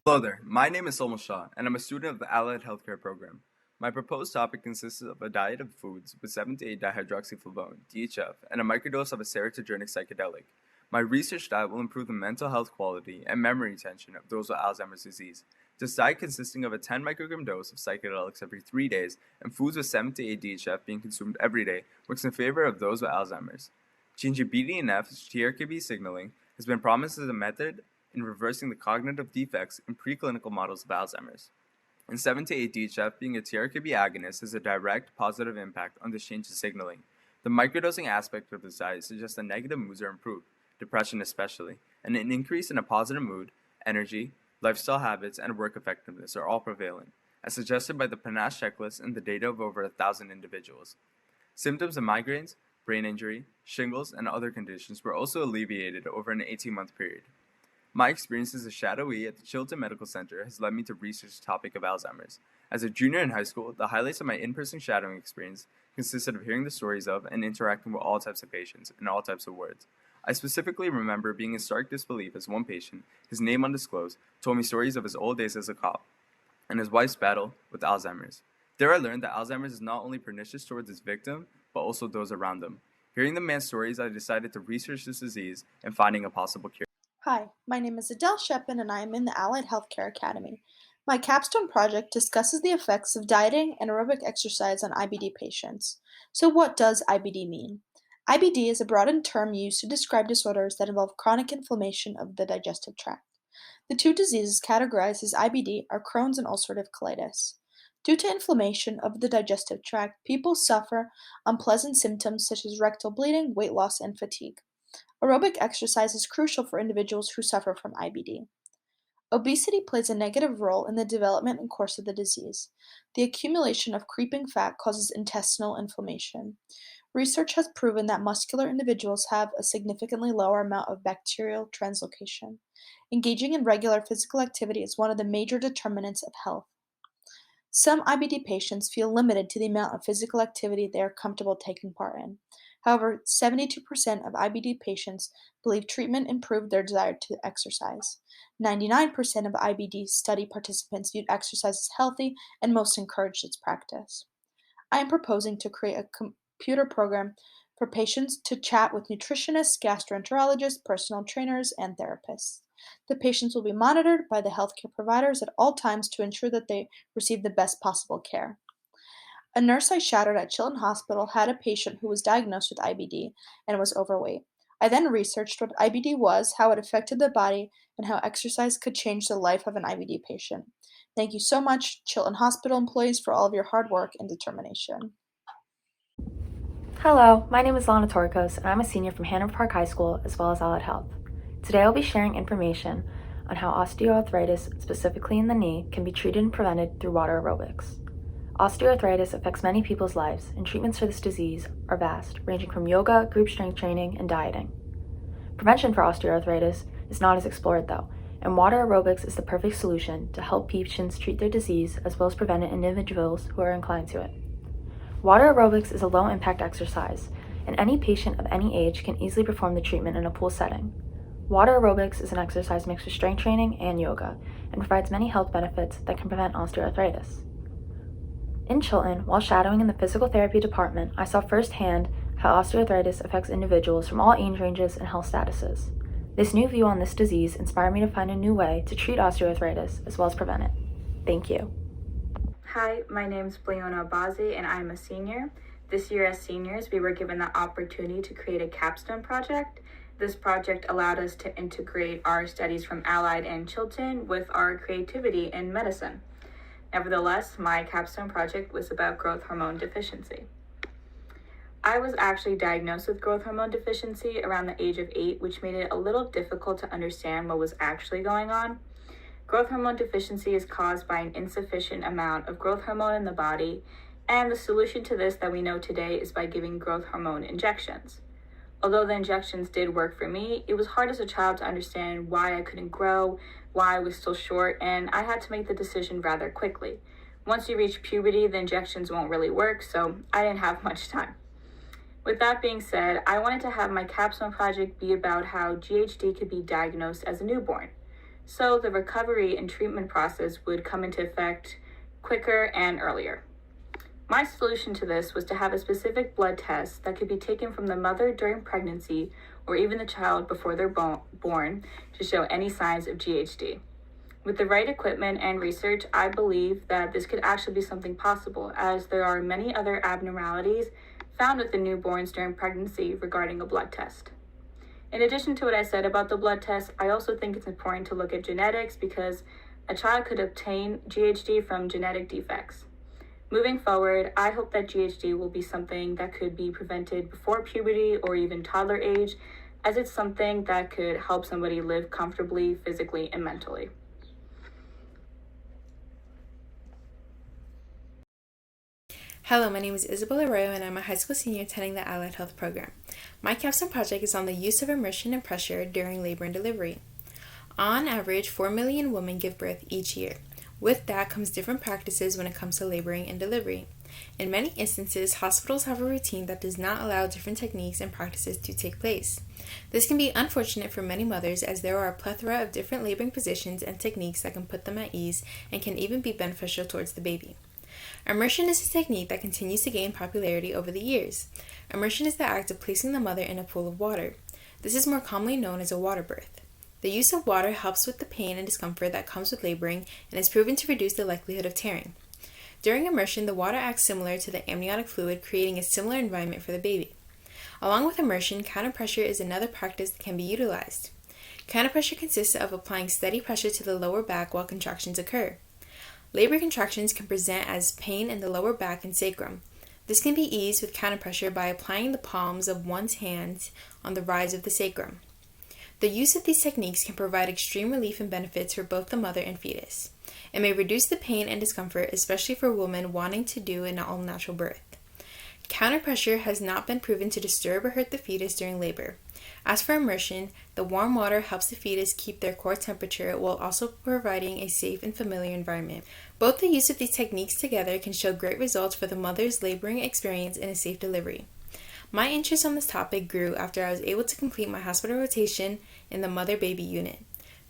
Hello there, my name is Solma Shah, and I'm a student of the Allied Healthcare Program. My proposed topic consists of a diet of foods with 7-8-dihydroxyflavone, DHF, and a microdose of a serotonergic psychedelic. My research diet will improve the mental health quality and memory retention of those with Alzheimer's disease. This diet consisting of a 10 microgram dose of psychedelics every 3 days and foods with 7-8 DHF being consumed every day works in favor of those with Alzheimer's. Changing BDNF to TRKB signaling has been promised as a method in reversing the cognitive defects in preclinical models of Alzheimer's. In 7-8-DHF, being a TRKB agonist has a direct positive impact on this change in signaling. The microdosing aspect of this diet suggests that negative moods are improved, depression especially, and an increase in a positive mood, energy, lifestyle habits, and work effectiveness are all prevalent, as suggested by the Panache checklist and the data of over 1,000 individuals. Symptoms of migraines, brain injury, shingles, and other conditions were also alleviated over an 18-month period. My experience as a shadowee at the Chilton Medical Center has led me to research the topic of Alzheimer's. As a junior in high school, the highlights of my in-person shadowing experience consisted of hearing the stories of and interacting with all types of patients in all types of wards. I specifically remember being in stark disbelief as one patient, his name undisclosed, told me stories of his old days as a cop and his wife's battle with Alzheimer's. There I learned that Alzheimer's is not only pernicious towards its victim, but also those around them. Hearing the man's stories, I decided to research this disease and finding a possible cure. Hi, my name is Adele Shepin and I am in the Allied Healthcare Academy. My capstone project discusses the effects of dieting and aerobic exercise on IBD patients. So what does IBD mean? IBD is a broadened term used to describe disorders that involve chronic inflammation of the digestive tract. The two diseases categorized as IBD are Crohn's and ulcerative colitis. Due to inflammation of the digestive tract, people suffer unpleasant symptoms such as rectal bleeding, weight loss, and fatigue. Aerobic exercise is crucial for individuals who suffer from IBD. Obesity plays a negative role in the development and course of the disease. The accumulation of creeping fat causes intestinal inflammation. Research has proven that muscular individuals have a significantly lower amount of bacterial translocation. Engaging in regular physical activity is one of the major determinants of health. Some IBD patients feel limited to the amount of physical activity they are comfortable taking part in. However, 72% of IBD patients believe treatment improved their desire to exercise. 99% of IBD study participants viewed exercise as healthy and most encouraged its practice. I am proposing to create a computer program for patients to chat with nutritionists, gastroenterologists, personal trainers, and therapists. The patients will be monitored by the healthcare providers at all times to ensure that they receive the best possible care. A nurse I shadowed at Chilton Hospital had a patient who was diagnosed with IBD and was overweight. I then researched what IBD was, how it affected the body, and how exercise could change the life of an IBD patient. Thank you so much, Chilton Hospital employees, for all of your hard work and determination. Hello, my name is Lana Torcos, and I'm a senior from Hanover Park High School as well as Allied Health. Today I'll be sharing information on how osteoarthritis, specifically in the knee, can be treated and prevented through water aerobics. Osteoarthritis affects many people's lives, and treatments for this disease are vast, ranging from yoga, group strength training, and dieting. Prevention for osteoarthritis is not as explored though, and water aerobics is the perfect solution to help patients treat their disease as well as prevent it in individuals who are inclined to it. Water aerobics is a low-impact exercise, and any patient of any age can easily perform the treatment in a pool setting. Water aerobics is an exercise mixed with strength training and yoga, and provides many health benefits that can prevent osteoarthritis. In Chilton, while shadowing in the physical therapy department, I saw firsthand how osteoarthritis affects individuals from all age ranges and health statuses. This new view on this disease inspired me to find a new way to treat osteoarthritis as well as prevent it. Thank you. Hi, my name is Bleona Abazi and I'm a senior. This year as seniors, we were given the opportunity to create a capstone project. This project allowed us to integrate our studies from Allied and Chilton with our creativity in medicine. Nevertheless, my capstone project was about growth hormone deficiency. I was actually diagnosed with growth hormone deficiency around the age of 8, which made it a little difficult to understand what was actually going on. Growth hormone deficiency is caused by an insufficient amount of growth hormone in the body, and the solution to this that we know today is by giving growth hormone injections. Although the injections did work for me, it was hard as a child to understand why I couldn't grow, why I was still short, and I had to make the decision rather quickly. Once you reach puberty, the injections won't really work, so I didn't have much time. With that being said, I wanted to have my capstone project be about how GHD could be diagnosed as a newborn. So the recovery and treatment process would come into effect quicker and earlier. My solution to this was to have a specific blood test that could be taken from the mother during pregnancy or even the child before they're born to show any signs of GHD. With the right equipment and research, I believe that this could actually be something possible, as there are many other abnormalities found with the newborns during pregnancy regarding a blood test. In addition to what I said about the blood test, I also think it's important to look at genetics because a child could obtain GHD from genetic defects. Moving forward, I hope that GHD will be something that could be prevented before puberty or even toddler age, as it's something that could help somebody live comfortably, physically, and mentally. Hello, my name is Isabel Arroyo and I'm a high school senior attending the Allied Health program. My capstone project is on the use of immersion and pressure during labor and delivery. On average, 4 million women give birth each year. With that comes different practices when it comes to laboring and delivery. In many instances, hospitals have a routine that does not allow different techniques and practices to take place. This can be unfortunate for many mothers as there are a plethora of different laboring positions and techniques that can put them at ease and can even be beneficial towards the baby. Immersion is a technique that continues to gain popularity over the years. Immersion is the act of placing the mother in a pool of water. This is more commonly known as a water birth. The use of water helps with the pain and discomfort that comes with laboring and is proven to reduce the likelihood of tearing. During immersion, the water acts similar to the amniotic fluid, creating a similar environment for the baby. Along with immersion, counterpressure is another practice that can be utilized. Counterpressure consists of applying steady pressure to the lower back while contractions occur. Labor contractions can present as pain in the lower back and sacrum. This can be eased with counterpressure by applying the palms of one's hands on the rise of the sacrum. The use of these techniques can provide extreme relief and benefits for both the mother and fetus. It may reduce the pain and discomfort, especially for women wanting to do an all-natural birth. Counterpressure has not been proven to disturb or hurt the fetus during labor. As for immersion, the warm water helps the fetus keep their core temperature while also providing a safe and familiar environment. Both the use of these techniques together can show great results for the mother's laboring experience and a safe delivery. My interest on this topic grew after I was able to complete my hospital rotation in the mother-baby unit.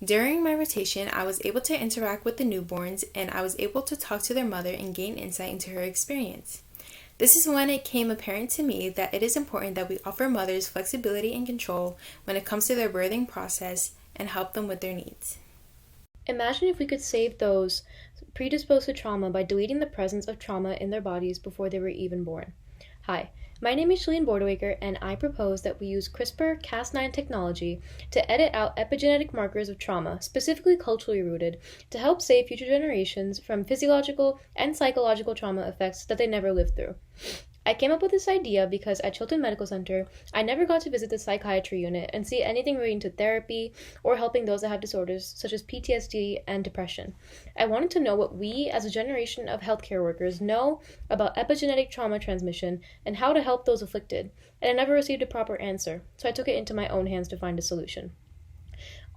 During my rotation, I was able to interact with the newborns and I was able to talk to their mother and gain insight into her experience. This is when it became apparent to me that it is important that we offer mothers flexibility and control when it comes to their birthing process and help them with their needs. Imagine if we could save those predisposed to trauma by deleting the presence of trauma in their bodies before they were even born. Hi, my name is Shalene Bordewaker, and I propose that we use CRISPR-Cas9 technology to edit out epigenetic markers of trauma, specifically culturally rooted, to help save future generations from physiological and psychological trauma effects that they never lived through. I came up with this idea because at Chilton Medical Center, I never got to visit the psychiatry unit and see anything relating to therapy or helping those that have disorders such as PTSD and depression. I wanted to know what we, as a generation of healthcare workers, know about epigenetic trauma transmission and how to help those afflicted, and I never received a proper answer, so I took it into my own hands to find a solution.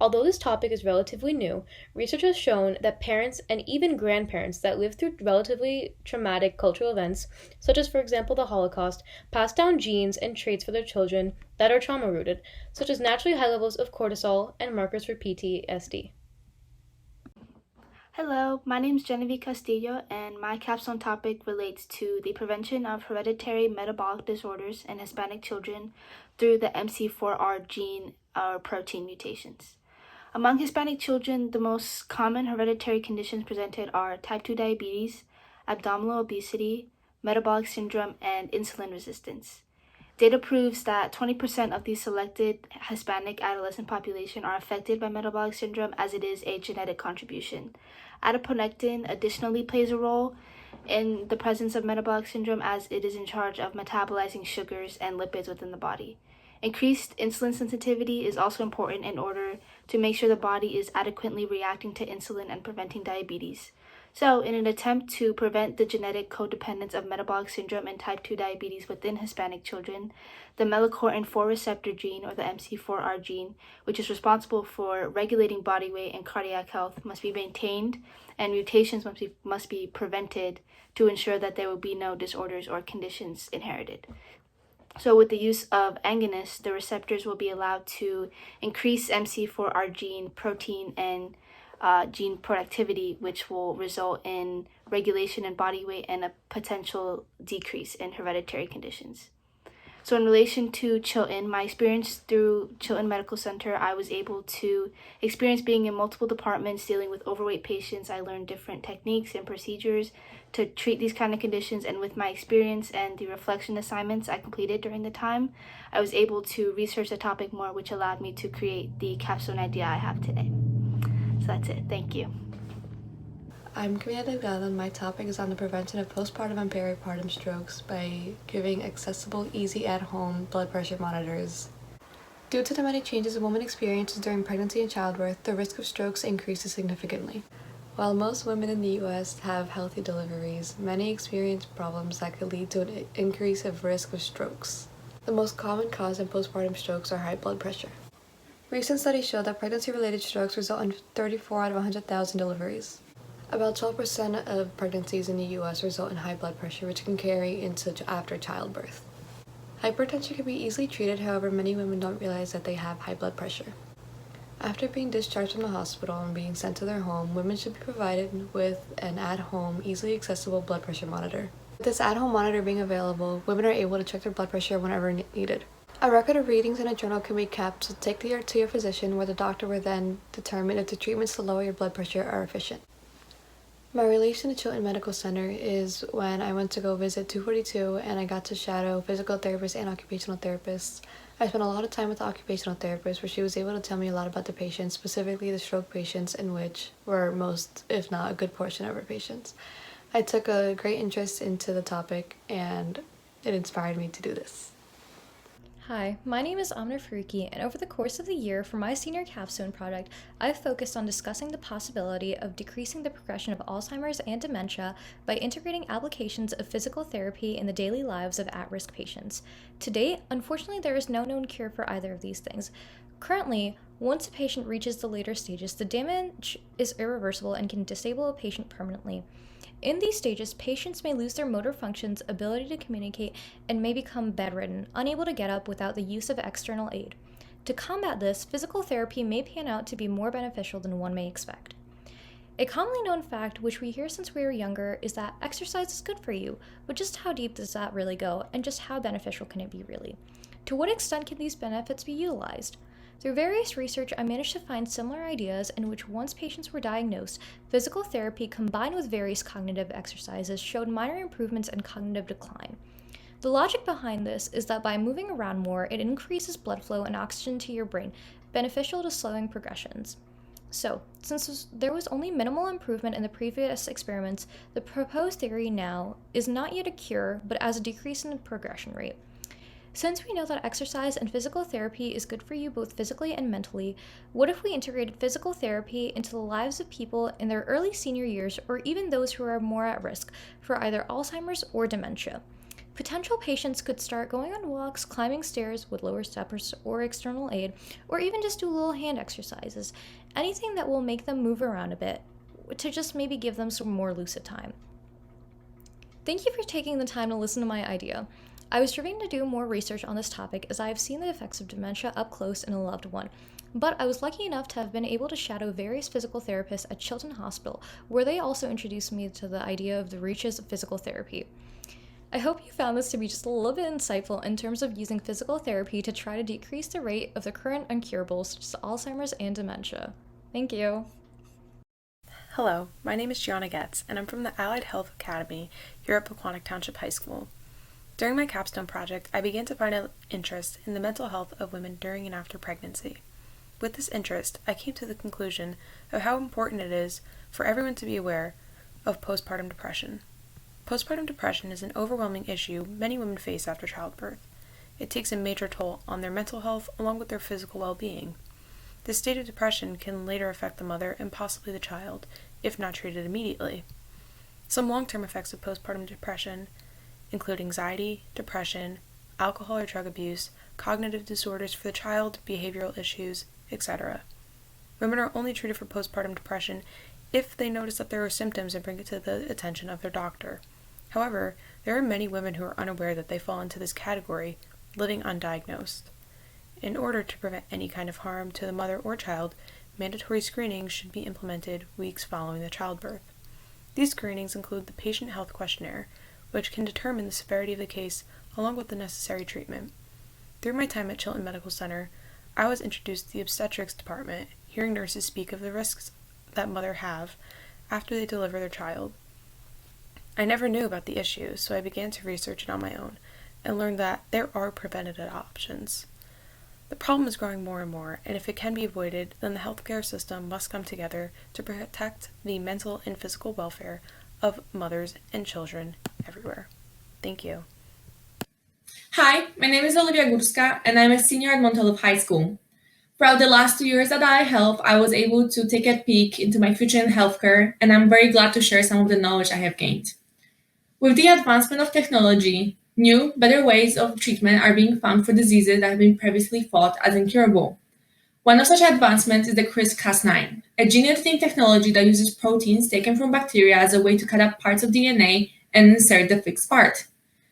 Although this topic is relatively new, research has shown that parents and even grandparents that live through relatively traumatic cultural events, such as, for example, the Holocaust, pass down genes and traits for their children that are trauma-rooted, such as naturally high levels of cortisol and markers for PTSD. Hello, my name is Genevieve Castillo, and my capstone topic relates to the prevention of hereditary metabolic disorders in Hispanic children through the MC4R gene or protein mutations. Among Hispanic children, the most common hereditary conditions presented are type 2 diabetes, abdominal obesity, metabolic syndrome, and insulin resistance. Data proves that 20% of the selected Hispanic adolescent population are affected by metabolic syndrome, as it is a genetic contribution. Adiponectin additionally plays a role in the presence of metabolic syndrome, as it is in charge of metabolizing sugars and lipids within the body. Increased insulin sensitivity is also important in order to make sure the body is adequately reacting to insulin and preventing diabetes. So, in an attempt to prevent the genetic codependence of metabolic syndrome and type 2 diabetes within Hispanic children, the melanocortin-4 receptor gene, or the MC4R gene, which is responsible for regulating body weight and cardiac health, must be maintained, and mutations must be prevented to ensure that there will be no disorders or conditions inherited. So with the use of agonists, the receptors will be allowed to increase MC4R gene protein and gene productivity, which will result in regulation in body weight and a potential decrease in hereditary conditions. So in relation to Chilton, my experience through Chilton Medical Center, I was able to experience being in multiple departments dealing with overweight patients. I learned different techniques and procedures to treat these kind of conditions, and with my experience and the reflection assignments I completed during the time, I was able to research the topic more, which allowed me to create the capstone idea I have today. So that's it. Thank you. I'm Camila Delgado, and my topic is on the prevention of postpartum and peripartum strokes by giving accessible, easy at-home blood pressure monitors. Due to the many changes a woman experiences during pregnancy and childbirth, the risk of strokes increases significantly. While most women in the U.S. have healthy deliveries, many experience problems that could lead to an increase of risk of strokes. The most common cause in postpartum strokes are high blood pressure. Recent studies show that pregnancy-related strokes result in 34 out of 100,000 deliveries. About 12% of pregnancies in the U.S. result in high blood pressure, which can carry into after childbirth. Hypertension can be easily treated, however, many women don't realize that they have high blood pressure. After being discharged from the hospital and being sent to their home, women should be provided with an at-home, easily accessible blood pressure monitor. With this at-home monitor being available, women are able to check their blood pressure whenever needed. A record of readings in a journal can be kept, so take it to your physician, where the doctor will then determine if the treatments to lower your blood pressure are efficient. My relation to Chilton Medical Center is when I went to go visit 242 and I got to shadow physical therapists and occupational therapists. I spent a lot of time with the occupational therapist, where she was able to tell me a lot about the patients, specifically the stroke patients, in which were most, if not a good portion of our patients. I took a great interest into the topic, and it inspired me to do this. Hi, my name is Amna Faruqi, and over the course of the year for my senior capstone project, I've focused on discussing the possibility of decreasing the progression of Alzheimer's and dementia by integrating applications of physical therapy in the daily lives of at-risk patients. To date, unfortunately, there is no known cure for either of these things. Currently, once a patient reaches the later stages, the damage is irreversible and can disable a patient permanently. In these stages, patients may lose their motor functions, ability to communicate, and may become bedridden, unable to get up without the use of external aid. To combat this, physical therapy may pan out to be more beneficial than one may expect. A commonly known fact, which we hear since we were younger, is that exercise is good for you, but just how deep does that really go, and just how beneficial can it be really? To what extent can these benefits be utilized? Through various research, I managed to find similar ideas in which once patients were diagnosed, physical therapy combined with various cognitive exercises showed minor improvements in cognitive decline. The logic behind this is that by moving around more, it increases blood flow and oxygen to your brain, beneficial to slowing progressions. So, since there was only minimal improvement in the previous experiments, the proposed theory now is not yet a cure, but as a decrease in the progression rate. Since we know that exercise and physical therapy is good for you both physically and mentally, what if we integrated physical therapy into the lives of people in their early senior years, or even those who are more at risk for either Alzheimer's or dementia? Potential patients could start going on walks, climbing stairs with lower steppers or external aid, or even just do little hand exercises, anything that will make them move around a bit, to just maybe give them some more lucid time. Thank you for taking the time to listen to my idea. I was driven to do more research on this topic as I have seen the effects of dementia up close in a loved one, but I was lucky enough to have been able to shadow various physical therapists at Chilton Hospital, where they also introduced me to the idea of the reaches of physical therapy. I hope you found this to be just a little bit insightful in terms of using physical therapy to try to decrease the rate of the current uncurables such as Alzheimer's and dementia. Thank you. Hello, my name is Gianna Getz, and I'm from the Allied Health Academy here at Pequannock Township High School. During my capstone project, I began to find an interest in the mental health of women during and after pregnancy. With this interest, I came to the conclusion of how important it is for everyone to be aware of postpartum depression. Postpartum depression is an overwhelming issue many women face after childbirth. It takes a major toll on their mental health along with their physical well-being. This state of depression can later affect the mother and possibly the child, if not treated immediately. Some long-term effects of postpartum depression include anxiety, depression, alcohol or drug abuse, cognitive disorders for the child, behavioral issues, etc. Women are only treated for postpartum depression if they notice that there are symptoms and bring it to the attention of their doctor. However, there are many women who are unaware that they fall into this category, living undiagnosed. In order to prevent any kind of harm to the mother or child, mandatory screenings should be implemented weeks following the childbirth. These screenings include the patient health questionnaire, which can determine the severity of the case along with the necessary treatment. Through my time at Chilton Medical Center, I was introduced to the obstetrics department, hearing nurses speak of the risks that mothers have after they deliver their child. I never knew about the issue, so I began to research it on my own and learned that there are preventative options. The problem is growing more and more, and if it can be avoided, then the healthcare system must come together to protect the mental and physical welfare of mothers and children everywhere. Thank you. Hi, my name is Olivia Gurska, and I'm a senior at Montalvo High School. Throughout the last 2 years at Allied Health, I was able to take a peek into my future in healthcare, and I'm very glad to share some of the knowledge I have gained. With the advancement of technology, new, better ways of treatment are being found for diseases that have been previously thought as incurable. One of such advancements is the CRISPR-Cas9, a gene editing technology that uses proteins taken from bacteria as a way to cut up parts of DNA and insert the fixed part.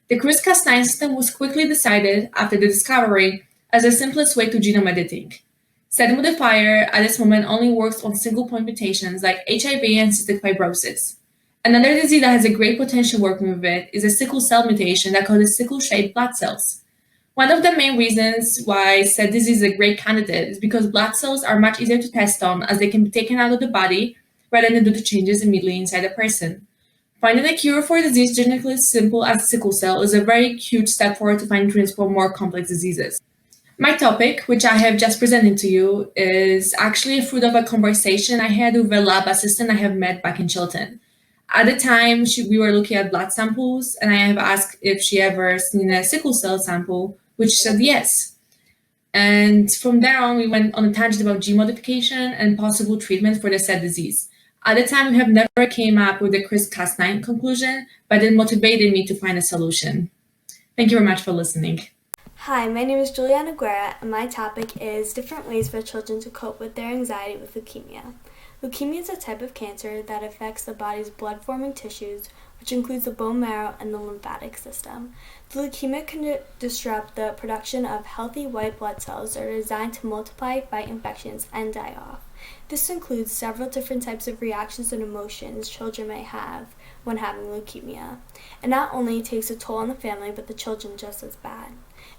The CRISPR-Cas9 system was quickly decided after the discovery as the simplest way to genome editing. Said modifier at this moment only works on single-point mutations like HIV and cystic fibrosis. Another disease that has a great potential working with it is a sickle cell mutation that causes sickle-shaped blood cells. One of the main reasons why said disease is a great candidate is because blood cells are much easier to test on as they can be taken out of the body rather than do the changes immediately inside the person. Finding a cure for a disease genetically as simple as sickle cell is a very huge step forward to find treatments for more complex diseases. My topic, which I have just presented to you, is actually a fruit of a conversation I had with a lab assistant I have met back in Chilton. At the time, we were looking at blood samples, and I have asked if she ever seen a sickle cell sample, which she said yes. And from there on, we went on a tangent about gene modification and possible treatment for the said disease. At the time, we have never came up with the CRISPR-Cas9 conclusion, but it motivated me to find a solution. Thank you very much for listening. Hi, my name is Juliana Guerra, and my topic is different ways for children to cope with their anxiety with leukemia. Leukemia is a type of cancer that affects the body's blood-forming tissues, which includes the bone marrow and the lymphatic system. The leukemia can disrupt the production of healthy white blood cells that are designed to multiply, fight infections, and die off. This includes several different types of reactions and emotions children may have when having leukemia. It not only takes a toll on the family, but the children just as bad.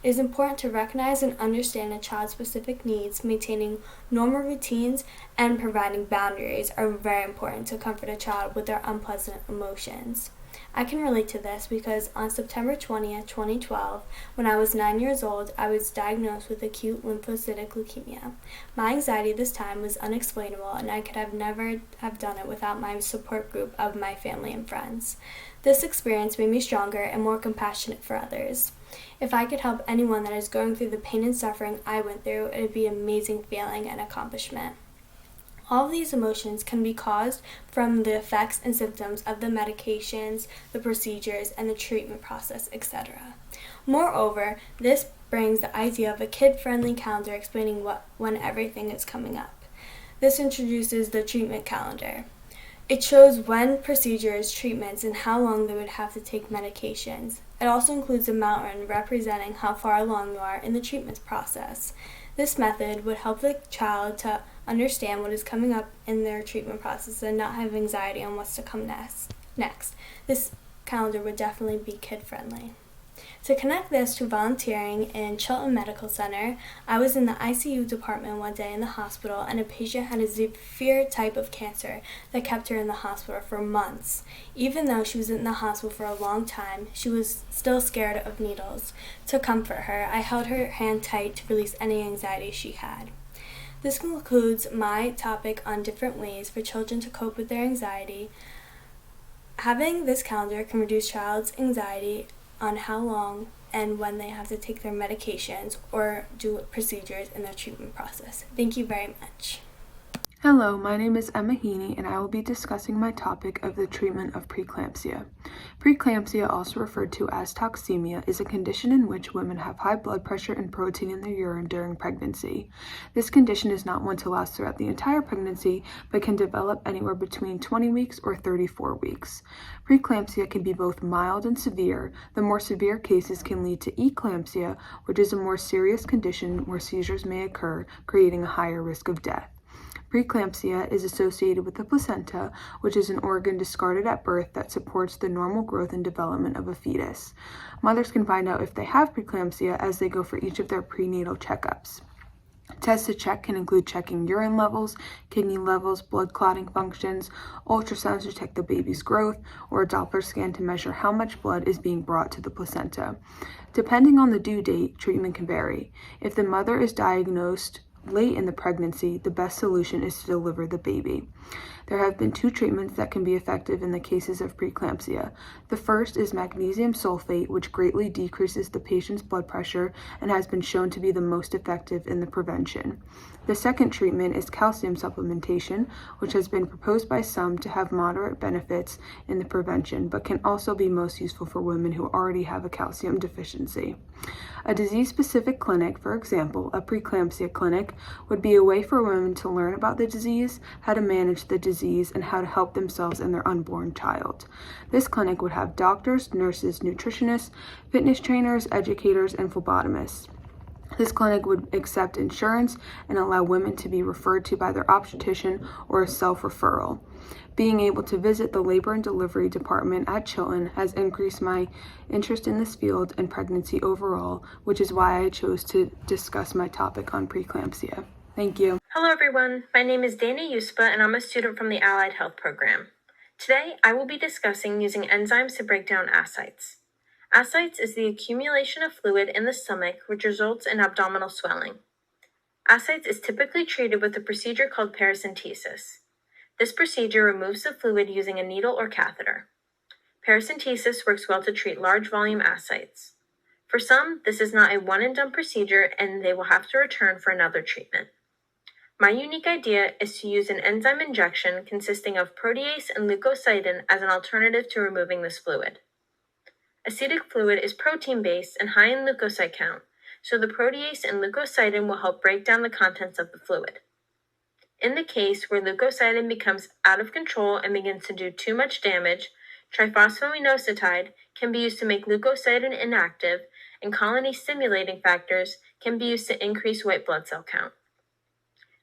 It is important to recognize and understand a child's specific needs. Maintaining normal routines and providing boundaries are very important to comfort a child with their unpleasant emotions. I can relate to this because on September 20th, 2012, when I was 9 years old, I was diagnosed with acute lymphocytic leukemia. My anxiety this time was unexplainable, and I could have never have done it without my support group of my family and friends. This experience made me stronger and more compassionate for others. If I could help anyone that is going through the pain and suffering I went through, it would be an amazing feeling and accomplishment. All of these emotions can be caused from the effects and symptoms of the medications, the procedures, and the treatment process, etc. Moreover, this brings the idea of a kid-friendly calendar explaining when everything is coming up. This introduces the treatment calendar. It shows when procedures, treatments, and how long they would have to take medications. It also includes a mountain representing how far along you are in the treatment process. This method would help the child to understand what is coming up in their treatment process and not have anxiety on what's to come next. This calendar would definitely be kid-friendly. To connect this to volunteering in Chilton Medical Center, I was in the ICU department one day in the hospital, and a patient had a severe type of cancer that kept her in the hospital for months. Even though she was in the hospital for a long time, she was still scared of needles. To comfort her, I held her hand tight to release any anxiety she had. This concludes my topic on different ways for children to cope with their anxiety. Having this calendar can reduce child's anxiety on how long and when they have to take their medications or do procedures in their treatment process. Thank you very much. Hello, my name is Emma Heaney, and I will be discussing my topic of the treatment of preeclampsia. Preeclampsia, also referred to as toxemia, is a condition in which women have high blood pressure and protein in their urine during pregnancy. This condition is not one to last throughout the entire pregnancy, but can develop anywhere between 20 weeks or 34 weeks. Preeclampsia can be both mild and severe. The more severe cases can lead to eclampsia, which is a more serious condition where seizures may occur, creating a higher risk of death. Preeclampsia is associated with the placenta, which is an organ discarded at birth that supports the normal growth and development of a fetus. Mothers can find out if they have preeclampsia as they go for each of their prenatal checkups. Tests to check can include checking urine levels, kidney levels, blood clotting functions, ultrasounds to check the baby's growth, or a Doppler scan to measure how much blood is being brought to the placenta. Depending on the due date, treatment can vary. If the mother is diagnosed late in the pregnancy, the best solution is to deliver the baby. There have been 2 treatments that can be effective in the cases of preeclampsia. The first is magnesium sulfate, which greatly decreases the patient's blood pressure and has been shown to be the most effective in the prevention. The second treatment is calcium supplementation, which has been proposed by some to have moderate benefits in the prevention, but can also be most useful for women who already have a calcium deficiency. A disease-specific clinic, for example, a preeclampsia clinic, would be a way for women to learn about the disease, how to manage the disease, and how to help themselves and their unborn child. This clinic would have doctors, nurses, nutritionists, fitness trainers, educators, and phlebotomists. This clinic would accept insurance and allow women to be referred to by their obstetrician or a self-referral. Being able to visit the labor and delivery department at Chilton has increased my interest in this field and pregnancy overall, which is why I chose to discuss my topic on preeclampsia. Thank you. Hello everyone, my name is Dana Yuspa and I'm a student from the Allied Health Program. Today I will be discussing using enzymes to break down ascites. Ascites is the accumulation of fluid in the stomach which results in abdominal swelling. Ascites is typically treated with a procedure called paracentesis. This procedure removes the fluid using a needle or catheter. Paracentesis works well to treat large volume ascites. For some, this is not a one-and-done procedure and they will have to return for another treatment. My unique idea is to use an enzyme injection consisting of protease and leukocidin as an alternative to removing this fluid. Acidic fluid is protein-based and high in leukocyte count, so the protease and leukocidin will help break down the contents of the fluid. In the case where leukocidin becomes out of control and begins to do too much damage, triphosphoinositide can be used to make leukocidin inactive, and colony-stimulating factors can be used to increase white blood cell count.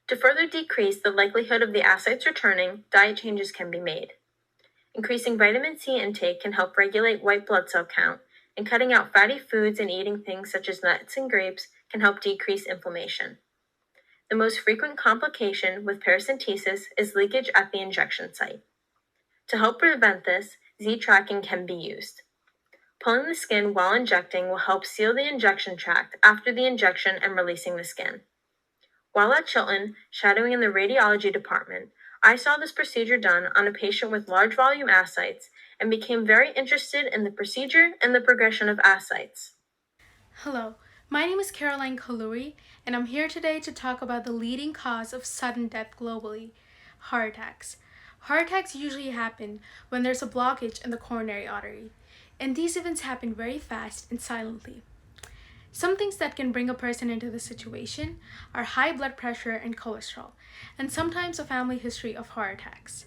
To further decrease the likelihood of the ascites returning, diet changes can be made. Increasing vitamin C intake can help regulate white blood cell count, and cutting out fatty foods and eating things such as nuts and grapes can help decrease inflammation. The most frequent complication with paracentesis is leakage at the injection site. To help prevent this, Z-tracking can be used. Pulling the skin while injecting will help seal the injection tract after the injection and releasing the skin. While at Chilton, shadowing in the radiology department, I saw this procedure done on a patient with large volume ascites and became very interested in the procedure and the progression of ascites. Hello, my name is Caroline Kaluri, and I'm here today to talk about the leading cause of sudden death globally, heart attacks. Heart attacks usually happen when there's a blockage in the coronary artery, and these events happen very fast and silently. Some things that can bring a person into this situation are high blood pressure and cholesterol, and sometimes a family history of heart attacks.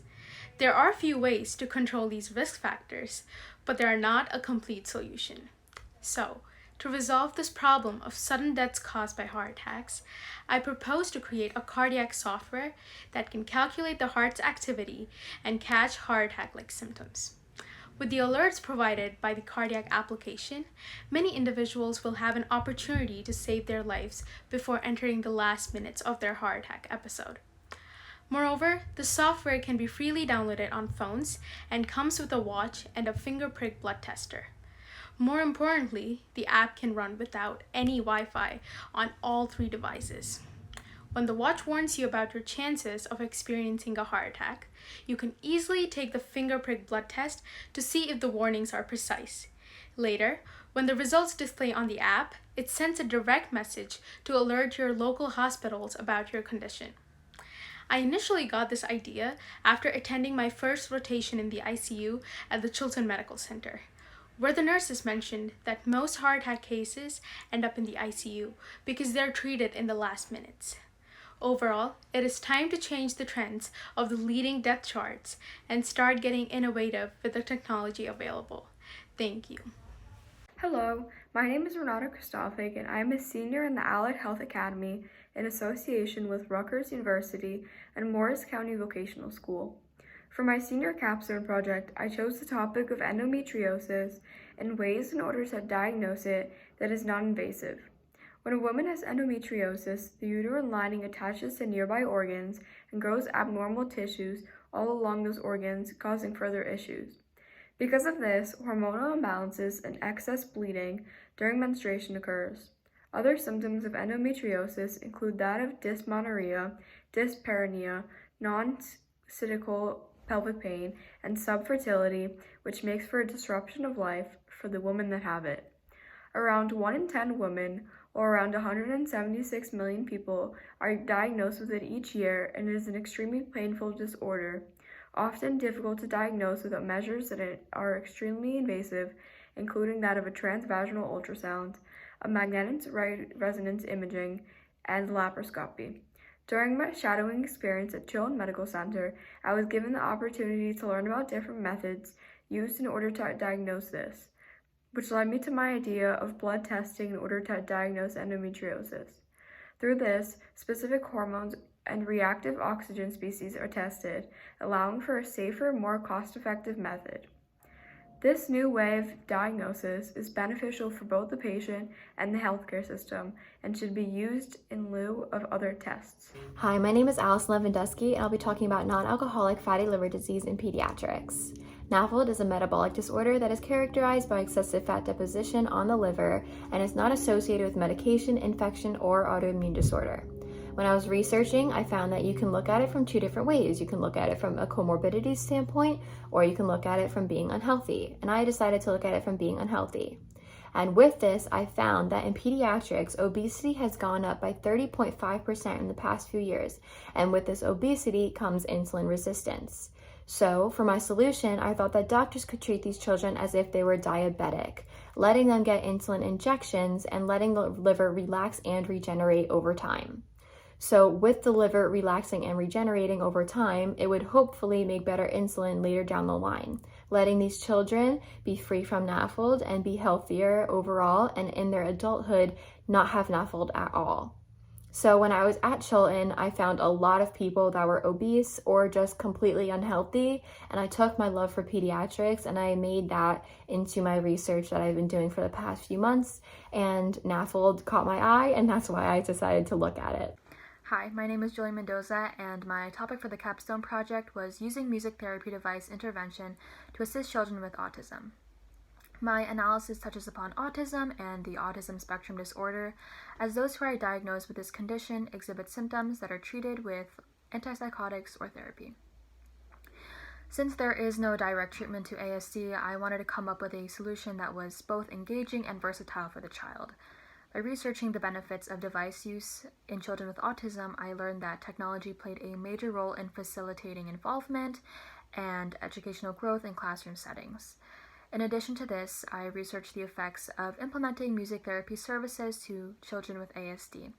There are a few ways to control these risk factors, but they are not a complete solution. So, to resolve this problem of sudden deaths caused by heart attacks, I propose to create a cardiac software that can calculate the heart's activity and catch heart attack-like symptoms. With the alerts provided by the cardiac application, many individuals will have an opportunity to save their lives before entering the last minutes of their heart attack episode. Moreover, the software can be freely downloaded on phones and comes with a watch and a finger prick blood tester. More importantly, the app can run without any Wi-Fi on all 3 devices. When the watch warns you about your chances of experiencing a heart attack, you can easily take the finger prick blood test to see if the warnings are precise. Later, when the results display on the app, it sends a direct message to alert your local hospitals about your condition. I initially got this idea after attending my first rotation in the ICU at the Chilton Medical Center, where the nurses mentioned that most heart attack cases end up in the ICU because they're treated in the last minutes. Overall, it is time to change the trends of the leading death charts and start getting innovative with the technology available. Thank you. Hello, my name is Renata Kristofic and I am a senior in the Allied Health Academy in association with Rutgers University and Morris County Vocational School. For my senior capstone project, I chose the topic of endometriosis and ways in order to diagnose it that is non-invasive. When a woman has endometriosis, the uterine lining attaches to nearby organs and grows abnormal tissues all along those organs, causing further issues. Because of this, hormonal imbalances and excess bleeding during menstruation occurs. Other symptoms of endometriosis include that of dysmenorrhea, dyspareunia, non-cyclical pelvic pain, and subfertility, which makes for a disruption of life for the women that have it. Around 1 in 10 women, or around 176 million people, are diagnosed with it each year, and it is an extremely painful disorder, often difficult to diagnose without measures that are extremely invasive, including that of a transvaginal ultrasound, a magnetic resonance imaging, and laparoscopy. During my shadowing experience at Chilton Medical Center, I was given the opportunity to learn about different methods used in order to diagnose this, which led me to my idea of blood testing in order to diagnose endometriosis. Through this, specific hormones and reactive oxygen species are tested, allowing for a safer, more cost-effective method. This new way of diagnosis is beneficial for both the patient and the healthcare system and should be used in lieu of other tests. Hi, my name is Allison Piela, and I'll be talking about non-alcoholic fatty liver disease in pediatrics. NAFLD is a metabolic disorder that is characterized by excessive fat deposition on the liver and is not associated with medication, infection, or autoimmune disorder. When I was researching, I found that you can look at it from two different ways. You can look at it from a comorbidity standpoint, or you can look at it from being unhealthy. And I decided to look at it from being unhealthy. And with this, I found that in pediatrics, obesity has gone up by 30.5% in the past few years. And with this obesity comes insulin resistance. So for my solution, I thought that doctors could treat these children as if they were diabetic, letting them get insulin injections and letting the liver relax and regenerate over time. So with the liver relaxing and regenerating over time, it would hopefully make better insulin later down the line, letting these children be free from NAFLD and be healthier overall, and in their adulthood not have NAFLD at all. So when I was at Chilton, I found a lot of people that were obese or just completely unhealthy, and I took my love for pediatrics and I made that into my research that I've been doing for the past few months, and NAFLD caught my eye, and that's why I decided to look at it. Hi, my name is Julie Mendoza, and my topic for the Capstone project was using music therapy device intervention to assist children with autism. My analysis touches upon autism and the autism spectrum disorder, as those who are diagnosed with this condition exhibit symptoms that are treated with antipsychotics or therapy. Since there is no direct treatment to ASD, I wanted to come up with a solution that was both engaging and versatile for the child. By researching the benefits of device use in children with autism, I learned that technology played a major role in facilitating involvement and educational growth in classroom settings. In addition to this, I researched the effects of implementing music therapy services to children with ASD.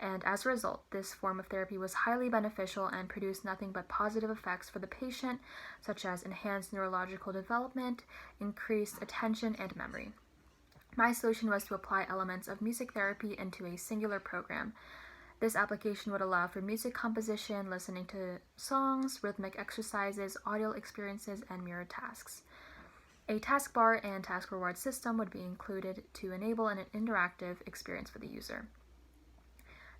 And as a result, this form of therapy was highly beneficial and produced nothing but positive effects for the patient, such as enhanced neurological development, increased attention, and memory. My solution was to apply elements of music therapy into a singular program. This application would allow for music composition, listening to songs, rhythmic exercises, audio experiences, and mirrored tasks. A taskbar and task reward system would be included to enable an interactive experience for the user.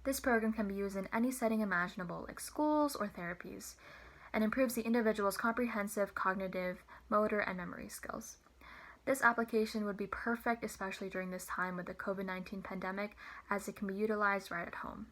This program can be used in any setting imaginable, like schools or therapies, and improves the individual's comprehensive cognitive, motor, and memory skills. This application would be perfect, especially during this time with the COVID-19 pandemic, as it can be utilized right at home.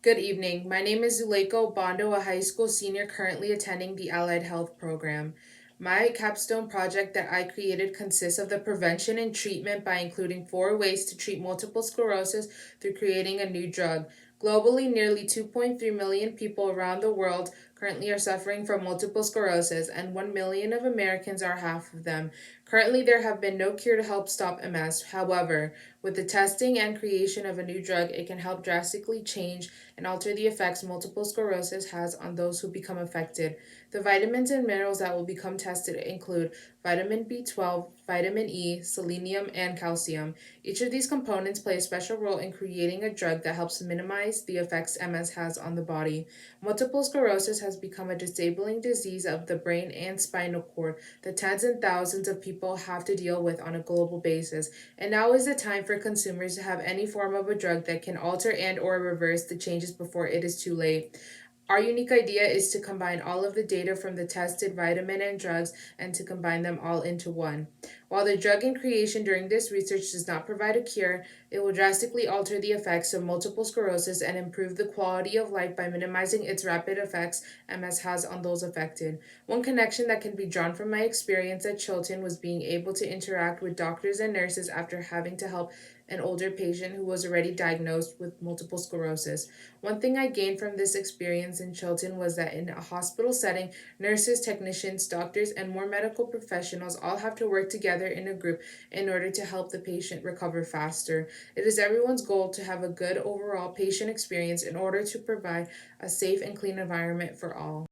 Good evening. My name is Zuleiko Bondo, a high school senior currently attending the Allied Health program. My capstone project that I created consists of the prevention and treatment by including 4 ways to treat multiple sclerosis through creating a new drug. Globally, nearly 2.3 million people around the world currently are suffering from multiple sclerosis, and 1 million of Americans are half of them. Currently, there have been no cure to help stop MS. However, with the testing and creation of a new drug, it can help drastically change and alter the effects multiple sclerosis has on those who become affected. The vitamins and minerals that will become tested include vitamin B12, vitamin E, selenium, and calcium. Each of these components play a special role in creating a drug that helps minimize the effects MS has on the body. Multiple sclerosis has become a disabling disease of the brain and spinal cord that tens and thousands of people have to deal with on a global basis, and now is the time for consumers to have any form of a drug that can alter and or reverse the changes before it is too late. Our unique idea is to combine all of the data from the tested vitamin and drugs and to combine them all into one. While the drug in creation during this research does not provide a cure, it will drastically alter the effects of multiple sclerosis and improve the quality of life by minimizing its rapid effects MS has on those affected. One connection that can be drawn from my experience at Chilton was being able to interact with doctors and nurses after having to help an older patient who was already diagnosed with multiple sclerosis. One thing I gained from this experience in Chilton was that in a hospital setting, nurses, technicians, doctors, and more medical professionals all have to work together in a group in order to help the patient recover faster. It is everyone's goal to have a good overall patient experience in order to provide a safe and clean environment for all.